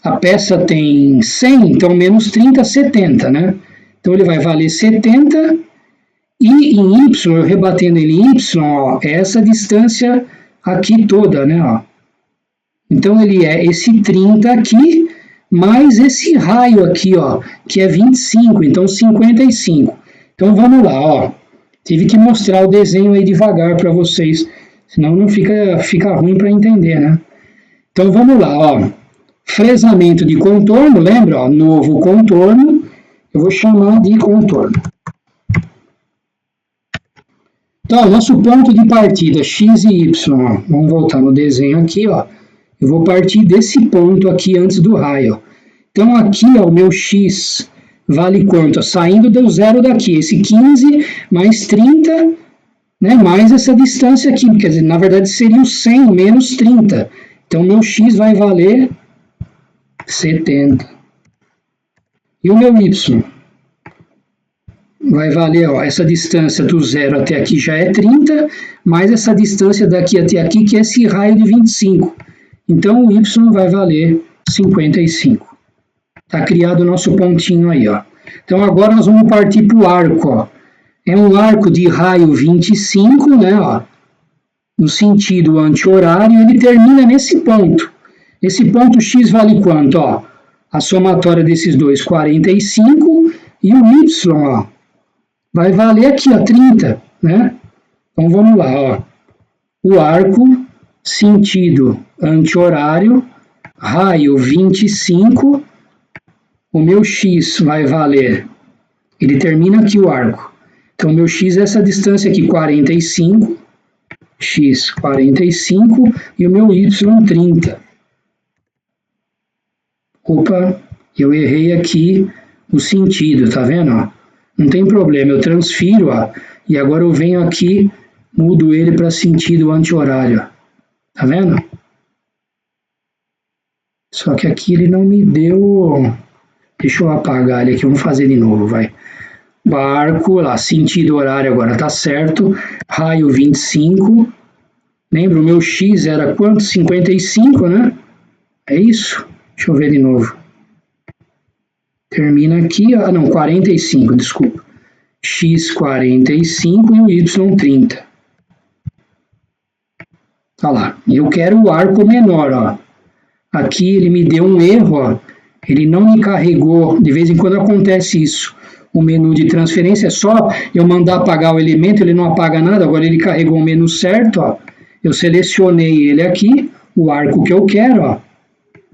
A peça tem 100, então menos 30, 70, né? Então ele vai valer 70 e em Y, eu rebatendo ele em Y, ó, é essa distância aqui toda, né? Ó. Então ele é esse 30 aqui, mais esse raio aqui, ó, que é 25, então 55. Então vamos lá, ó. Tive que mostrar o desenho aí devagar para vocês, senão não fica ruim para entender, né? Então vamos lá, ó. Fresamento de contorno, lembra? Ó, novo contorno, eu vou chamar de contorno. Então, nosso ponto de partida, x e y, ó, vamos voltar no desenho aqui, ó. Eu vou partir desse ponto aqui antes do raio. Então, aqui, ó, o meu x vale quanto? Saindo do zero daqui, esse 15 mais 30, né, mais essa distância aqui, quer dizer, na verdade seria o 100 menos 30. Então, meu x vai valer 70. E o meu y vai valer, ó, essa distância do zero até aqui já é 30, mais essa distância daqui até aqui, que é esse raio de 25. Então, o y vai valer 55. Está criado o nosso pontinho aí, ó. Então, agora nós vamos partir para o arco, ó. É um arco de raio 25, né, ó, no sentido anti-horário, ele termina nesse ponto. Esse ponto x vale quanto? Ó? A somatória desses dois, 45, e o y, ó, vai valer aqui, ó, 30, né? Então vamos lá, ó. O arco, sentido anti-horário, raio 25, o meu x vai valer, ele termina aqui o arco. Então, o meu x é essa distância aqui, 45, x 45, e o meu y 30. Opa, eu errei aqui o sentido, tá vendo? Ó? Não tem problema, eu transfiro, ó, e agora eu venho aqui, mudo ele para sentido anti-horário. Tá vendo? Só que aqui ele não me deu... Deixa eu apagar ele aqui, vamos fazer de novo, vai. Arco, lá, sentido horário agora tá certo, raio 25. Lembra, o meu x era quanto? 55, né? É isso? Deixa eu ver de novo. Termina aqui, ah não, 45, desculpa. X 45 e o y 30. Olha lá, eu quero o arco menor, ó. Aqui ele me deu um erro, ó. Ele não me carregou, de vez em quando acontece isso. O menu de transferência é só eu mandar apagar o elemento, ele não apaga nada, agora ele carregou o menu certo, ó. Eu selecionei ele aqui, o arco que eu quero, ó.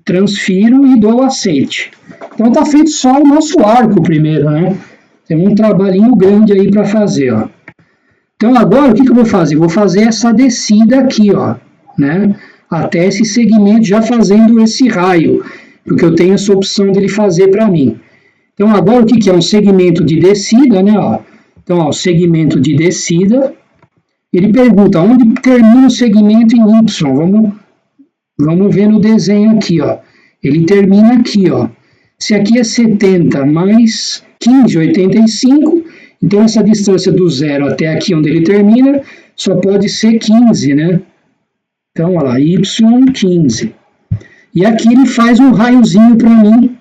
Transfiro e dou aceite. Então tá feito só o nosso arco primeiro, né? Tem um trabalhinho grande aí para fazer, ó. Então agora o que eu vou fazer? Vou fazer essa descida aqui, ó, né? Até esse segmento já fazendo esse raio, porque eu tenho essa opção dele fazer para mim. Então agora o que é um segmento de descida, né? Ó? Então ó, o segmento de descida, ele pergunta onde termina o segmento em Y. Vamos ver no desenho aqui, ó. Ele termina aqui, ó. Se aqui é 70 mais 15, 85, então essa distância do zero até aqui onde ele termina só pode ser 15, né? Então, olha lá, Y15. E aqui ele faz um raiozinho para mim,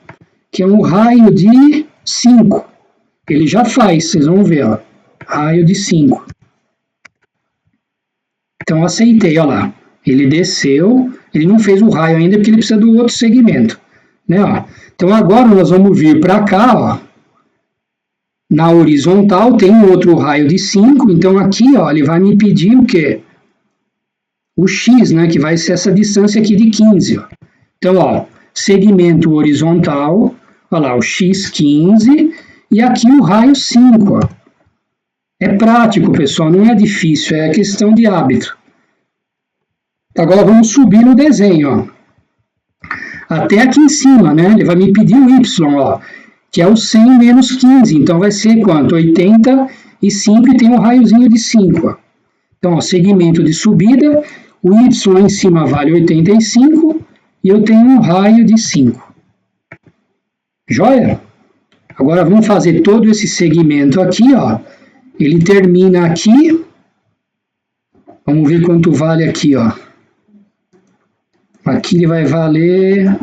que é um raio de 5. Ele já faz, vocês vão ver, ó. Raio de 5. Então aceitei, olha lá. Ele desceu, ele não fez o raio ainda porque ele precisa do outro segmento, né? Ó. Então agora nós vamos vir para cá, ó. Na horizontal tem um outro raio de 5, então aqui, ó, ele vai me pedir o quê? O x, né, que vai ser essa distância aqui de 15. Ó. Então, ó, segmento horizontal, olha lá, o x15, e aqui o raio 5. Ó. É prático, pessoal, não é difícil, é questão de hábito. Agora vamos subir no desenho, ó. Até aqui em cima, né, ele vai me pedir o y, ó, que é o 100 menos 15, então vai ser quanto? 85 e tem um raiozinho de 5. Ó. Então, ó, segmento de subida, o y em cima vale 85 e eu tenho um raio de 5. Joia? Agora vamos fazer todo esse segmento aqui, ó. Ele termina aqui. Vamos ver quanto vale aqui, ó. Aqui ele vai valer...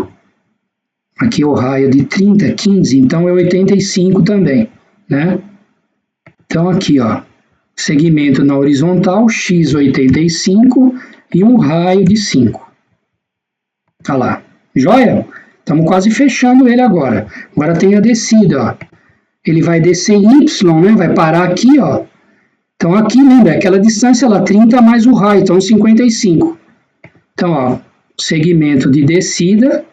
Aqui é o raio de 30, 15, então é 85 também, né? Então aqui, ó. Segmento na horizontal, x85 e um raio de 5. Olha lá. Joia? Estamos quase fechando ele agora. Agora tem a descida, ó. Ele vai descer em y, né? Vai parar aqui, ó. Então aqui, lembra, aquela distância lá, 30 mais o raio, então 55. Então, ó, segmento de descida,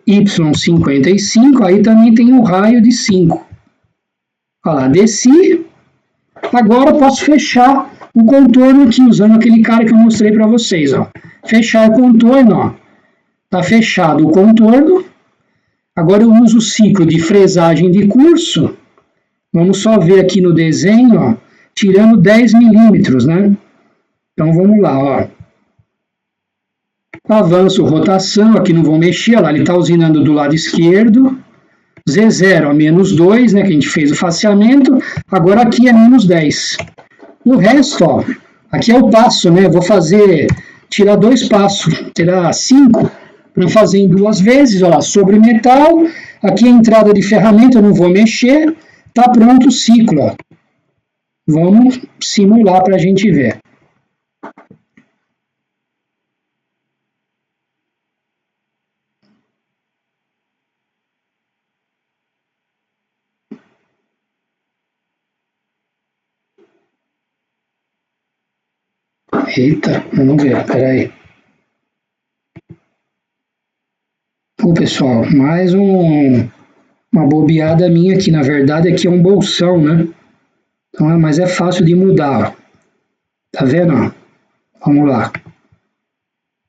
y55, aí também tem um raio de 5. Olha lá, desci. Agora eu posso fechar o contorno aqui, usando aquele cara que eu mostrei para vocês, ó. Fechar o contorno, ó. Tá fechado o contorno. Agora eu uso o ciclo de fresagem de curso. Vamos só ver aqui no desenho, ó, tirando 10 milímetros, né? Então vamos lá, ó. Avanço, rotação, aqui não vou mexer, ó lá, ele está usinando do lado esquerdo. Z0 a menos 2, né, que a gente fez o faceamento. Agora aqui é menos 10. O resto, ó, aqui é o passo, né? Vou fazer, tirar 2 passos, tirar 5. Para fazer em 2 vezes, ó, sobre metal, aqui a entrada de ferramenta, eu não vou mexer, tá pronto o ciclo, ó. Vamos simular para a gente ver. Eita, vamos ver, peraí. Pô, pessoal, mais uma bobeada minha aqui, na verdade aqui é um bolsão, né? Então, mas é fácil de mudar, ó. Tá vendo? Ó? Vamos lá.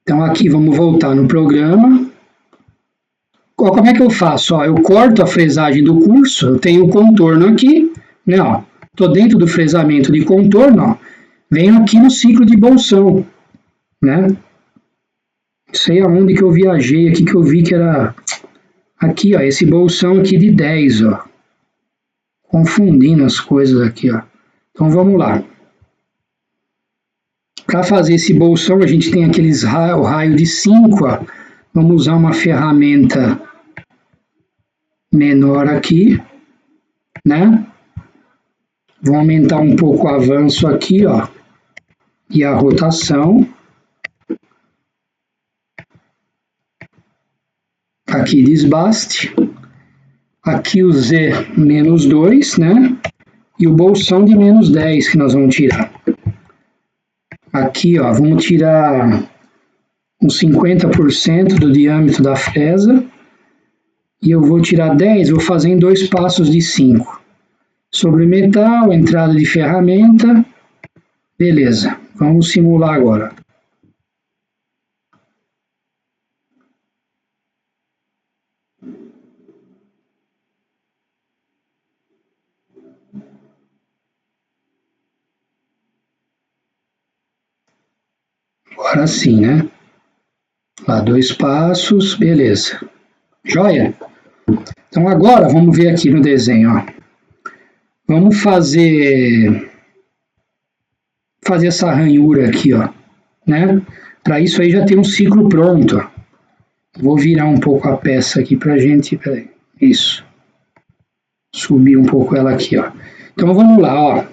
Então aqui vamos voltar no programa. Como é que eu faço? Ó, eu corto a fresagem do curso, eu tenho o contorno aqui, né? Ó, tô dentro do fresamento de contorno, ó, venho aqui no ciclo de bolsão, né? Não sei aonde que eu viajei aqui que eu vi que era aqui, ó, esse bolsão aqui de 10, ó. Confundindo as coisas aqui, ó. Então vamos lá. Para fazer esse bolsão, a gente tem aqueles o raio de 5, ó. Vamos usar uma ferramenta menor aqui, né? Vou aumentar um pouco o avanço aqui, ó, e a rotação. Aqui desbaste. Aqui o Z menos 2, né? E o bolsão de menos 10 que nós vamos tirar. Aqui, ó, vamos tirar uns 50% do diâmetro da fresa. E eu vou tirar 10, vou fazer em 2 passos de 5. Sobre metal, entrada de ferramenta. Beleza, vamos simular agora. Agora sim, né? Lá, 2 passos, beleza. Joia? Então agora vamos ver aqui no desenho, ó. Vamos fazer essa ranhura aqui, ó, né? Para isso aí já tem um ciclo pronto. Ó. Vou virar um pouco a peça aqui pra gente, peraí, isso. Subir um pouco ela aqui, ó. Então vamos lá, ó.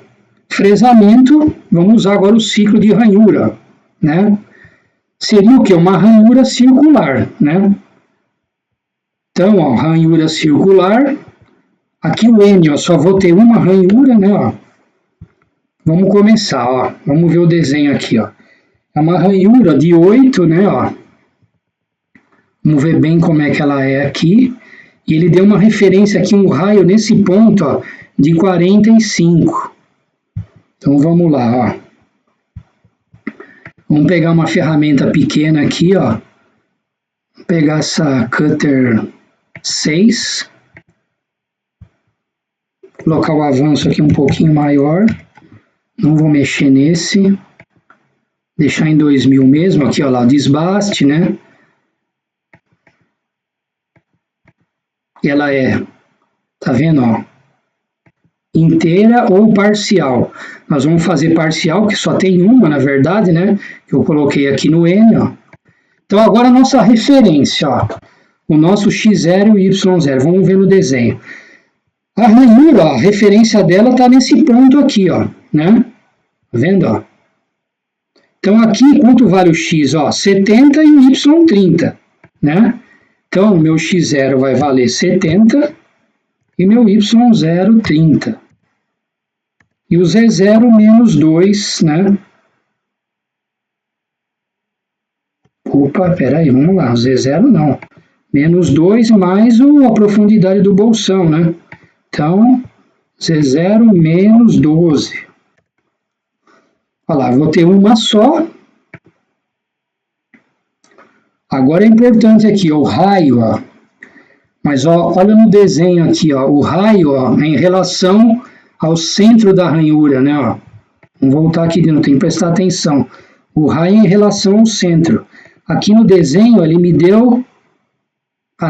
fresamento, vamos usar agora o ciclo de ranhura, né? Seria o que? Uma ranhura circular, né? Então, ó, ranhura circular, aqui o N, ó, só vou ter uma ranhura, né, ó. Vamos começar, ó, vamos ver o desenho aqui, ó. É uma ranhura de 8, né, ó. Vamos ver bem como é que ela é aqui. E ele deu uma referência aqui, um raio nesse ponto, ó, de 45. Então, vamos lá, ó. Vamos pegar uma ferramenta pequena aqui, ó. Vou pegar essa Cutter 6. Colocar o avanço aqui um pouquinho maior. Não vou mexer nesse. Deixar em 2000 mesmo. Aqui, ó lá, o desbaste, né? E ela é, tá vendo, ó? Inteira ou parcial. Nós vamos fazer parcial, que só tem uma, na verdade, né? Que eu coloquei aqui no N, ó. Então, agora a nossa referência, ó. O nosso X0 e Y0. Vamos ver no desenho. A ranhura, ó, a referência dela está nesse ponto aqui, ó, né? Tá vendo, ó? Então, aqui, quanto vale o X? Ó, 70 e o Y 30, né? Então, o meu X0 vai valer 70 e meu Y0 30. E o Z0 menos 2, né? Opa, peraí, vamos lá. O Z0 não. Menos 2 mais a profundidade do bolsão, né? Então, Z0 menos 12. Olha lá, vou ter uma só. Agora é importante aqui, ó, o raio, ó. Mas ó, olha no desenho aqui, ó, o raio, ó, é em relação ao centro da ranhura, né, ó. Vamos voltar aqui de novo, tem que prestar atenção. O raio é em relação ao centro. Aqui no desenho ele me deu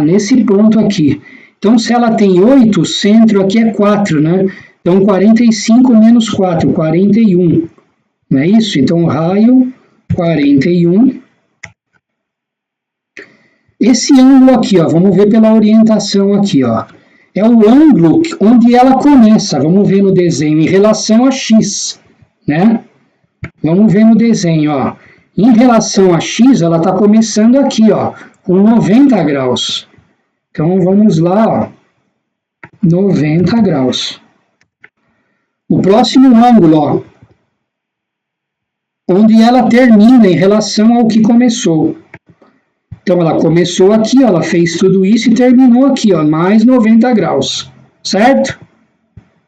nesse ponto aqui. Então, se ela tem 8, o centro aqui é 4, né? Então, 45 menos 4, 41. Não é isso? Então, raio 41. Esse ângulo aqui, ó, vamos ver pela orientação aqui, ó. É o ângulo onde ela começa. Vamos ver no desenho em relação a x, né? Vamos ver no desenho, ó. Em relação a x, ela está começando aqui, ó, com 90 graus. Então, vamos lá, ó, 90 graus. O próximo ângulo, ó, onde ela termina em relação ao que começou. Então, ela começou aqui, ó, ela fez tudo isso e terminou aqui, ó, mais 90 graus, certo?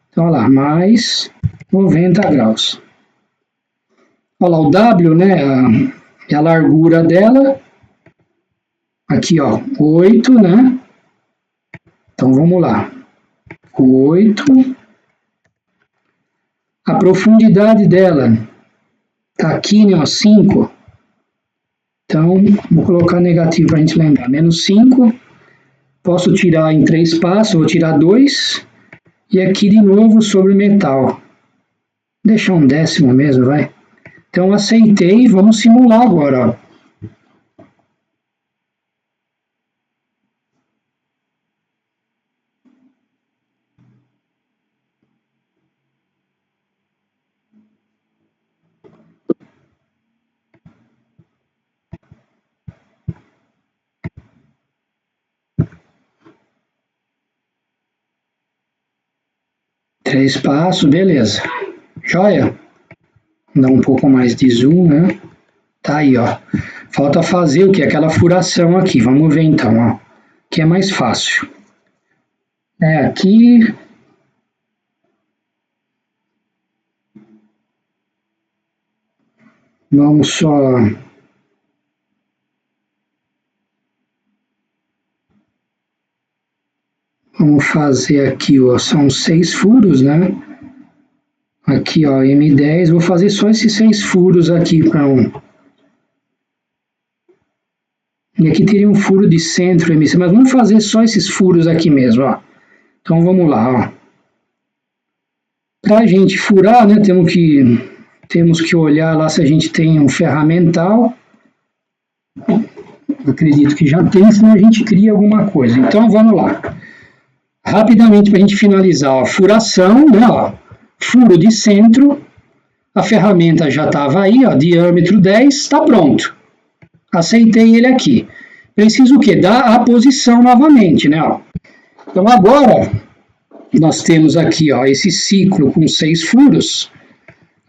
Então, olha lá, mais 90 graus. Olha lá, o W, né, a largura dela, aqui, ó, 8, né? Então, vamos lá. 8. A profundidade dela tá aqui, né, ó, 5. Então, vou colocar negativo para a gente lembrar. Menos 5. Posso tirar em 3 passos, vou tirar 2. E aqui de novo sobre o metal. Vou deixar um décimo mesmo, vai. Então, aceitei. Vamos simular agora, ó. 3 passos, beleza. Joia? Dá um pouco mais de zoom, né? Tá aí, ó. Falta fazer o que? Aquela furação aqui. Vamos ver então, ó. Que é mais fácil. Aqui. Vamos só. Vamos fazer aqui, ó. São 6 furos, né? Aqui, ó, M10. Vou fazer só esses 6 furos aqui para um. E aqui teria um furo de centro MC, mas vamos fazer só esses furos aqui mesmo, ó. Então vamos lá, ó. Para a gente furar, né, temos que olhar lá se a gente tem um ferramental. Eu acredito que já tem, senão a gente cria alguma coisa. Então vamos lá. Rapidamente para a gente finalizar, ó, furação, né, ó. furo de centro, a ferramenta já estava aí, ó, diâmetro 10, está pronto. Aceitei ele aqui. Preciso o quê? Dar a posição novamente, né? Ó. Então agora, nós temos aqui, ó, esse ciclo com 6 furos.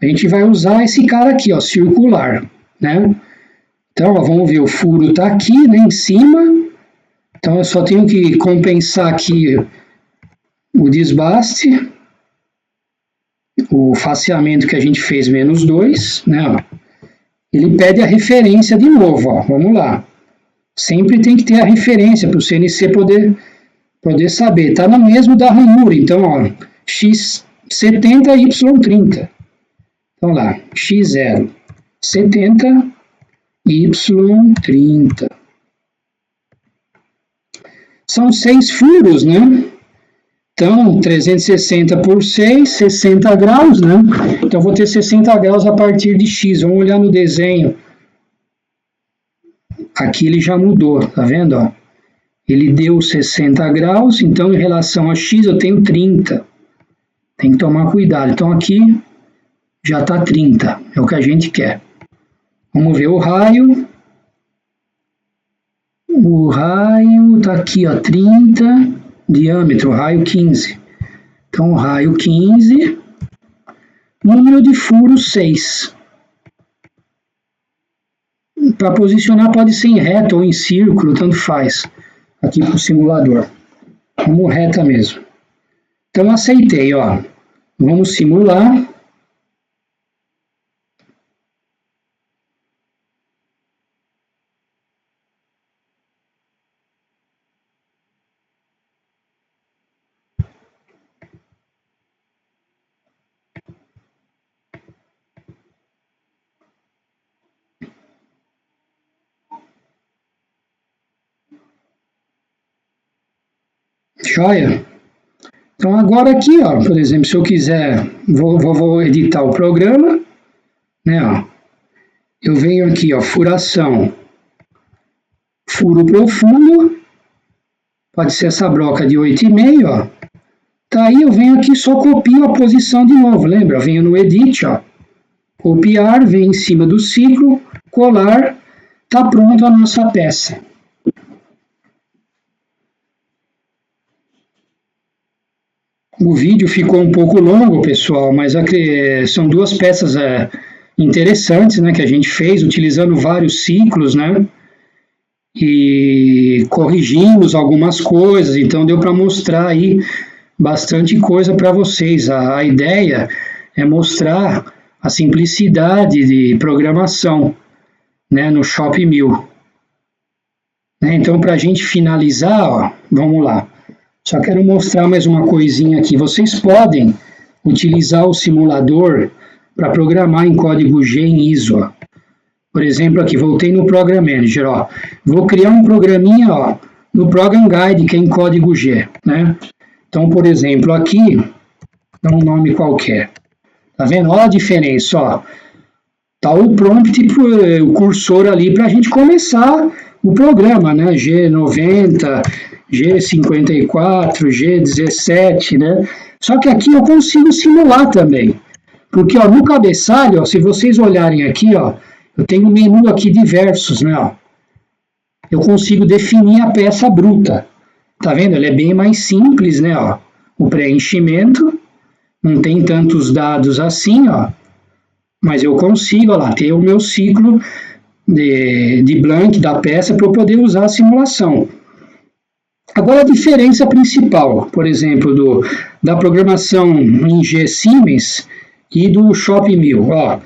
A gente vai usar esse cara aqui, ó, circular, né? Então, ó, vamos ver, o furo está aqui, né, em cima. Então, eu só tenho que compensar aqui o desbaste, o faceamento que a gente fez menos 2, né? Ó. Ele pede a referência de novo, ó, vamos lá. Sempre tem que ter a referência para o CNC poder saber. Está no mesmo da ranhura, então, ó, x70, y30. Então lá, x0, 70, y30. São 6 furos, né? Então, 360 por 6, 60 graus, né? Então, vou ter 60 graus a partir de x. Vamos olhar no desenho. Aqui ele já mudou, tá vendo? Ó? Ele deu 60 graus, então, em relação a x, eu tenho 30. Tem que tomar cuidado. Então, aqui já está 30, é o que a gente quer. Vamos ver o raio. O raio está aqui, ó, 30, diâmetro, raio 15. Então, raio 15, número de furos 6. Para posicionar pode ser em reta ou em círculo, tanto faz, aqui para o simulador. Vamos reta mesmo. Então, aceitei, ó. Vamos simular. Joia? Então agora aqui, ó, por exemplo, se eu quiser, vou editar o programa, né, ó, eu venho aqui, ó, furação, furo profundo, pode ser essa broca de 8,5, ó, tá aí, eu venho aqui, só copio a posição de novo, lembra? Eu venho no Edit, ó, copiar, venho em cima do ciclo, colar, tá pronto a nossa peça. O vídeo ficou um pouco longo, pessoal, mas são duas peças interessantes, né, que a gente fez, utilizando vários ciclos, né, e corrigimos algumas coisas, então deu para mostrar aí bastante coisa para vocês. A ideia é mostrar a simplicidade de programação, né, no Shop 1000. Né, então, para a gente finalizar, ó, vamos lá. Só quero mostrar mais uma coisinha aqui. Vocês podem utilizar o simulador para programar em código G em ISO. Ó. Por exemplo, aqui, voltei no Program Manager. Ó. Vou criar um programinha, ó, no Program Guide, que é em código G. Né? Então, por exemplo, aqui, dá um nome qualquer. Tá vendo? Olha a diferença. Ó. Tá o prompt, o cursor ali para a gente começar o programa, né? G90... G54, G17, né? Só que aqui eu consigo simular também. Porque, ó, no cabeçalho, ó, se vocês olharem aqui, ó, eu tenho um menu aqui diversos, né? Ó. Eu consigo definir a peça bruta. Tá vendo? Ele é bem mais simples, né? Ó. O preenchimento, não tem tantos dados assim, ó. Mas eu consigo, ó lá, ter o meu ciclo de blank da peça para eu poder usar a simulação. Agora, a diferença principal, por exemplo, da programação em G Siemens e do Shop 1000. Ó.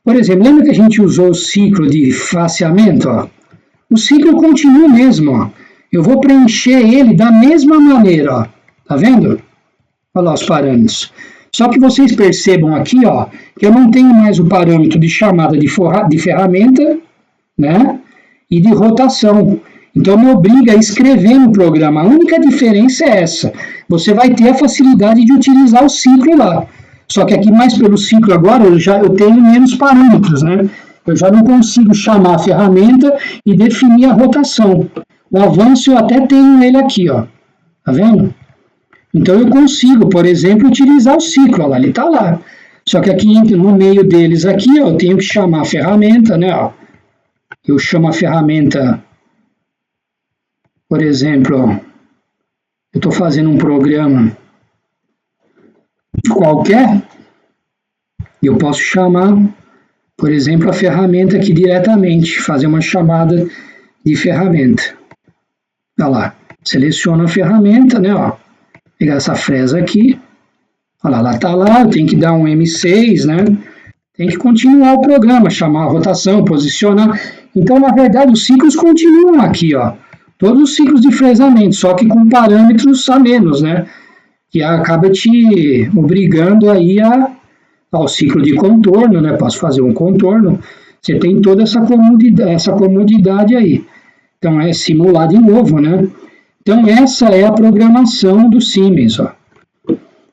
Por exemplo, lembra que a gente usou o ciclo de faceamento? Ó? O ciclo continua o mesmo. Ó. Eu vou preencher ele da mesma maneira. Ó. Tá vendo? Olha lá os parâmetros. Só que vocês percebam aqui, ó, que eu não tenho mais o parâmetro de chamada de ferramenta, né, e de rotação. Então, me obriga a escrever no programa. A única diferença é essa. Você vai ter a facilidade de utilizar o ciclo lá. Só que aqui, mais pelo ciclo agora, eu tenho menos parâmetros, né? Eu já não consigo chamar a ferramenta e definir a rotação. O avanço eu até tenho ele aqui, ó. Tá vendo? Então eu consigo, por exemplo, utilizar o ciclo, olha lá, ele está lá. Só que aqui no meio deles aqui, ó, eu tenho que chamar a ferramenta, né? Ó. Eu chamo a ferramenta, por exemplo, ó, eu estou fazendo um programa qualquer, eu posso chamar, por exemplo, a ferramenta aqui diretamente, fazer uma chamada de ferramenta. Olha lá, seleciono a ferramenta, né? Ó, pegar essa fresa aqui. Olha lá, ela está lá, eu tenho que dar um M6, né? Tem que continuar o programa, chamar a rotação, posicionar. Então, na verdade, os ciclos continuam aqui, ó. Todos os ciclos de fresamento, só que com parâmetros a menos, né? Que acaba te obrigando aí ao ciclo de contorno, né? Posso fazer um contorno. Você tem toda essa comodidade aí. Então, é simular de novo, né? Então, essa é a programação do Siemens, ó.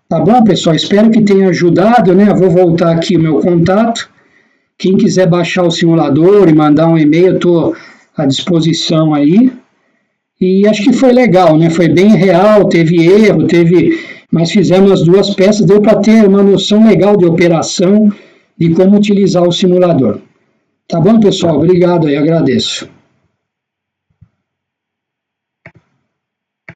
Tá bom, pessoal? Espero que tenha ajudado, né? Eu vou voltar aqui o meu contato. Quem quiser baixar o simulador e mandar um e-mail, eu estou à disposição aí. E acho que foi legal, né? Foi bem real, teve erro, mas fizemos as duas peças, deu para ter uma noção legal de operação, de como utilizar o simulador. Tá bom, pessoal? Obrigado aí, agradeço.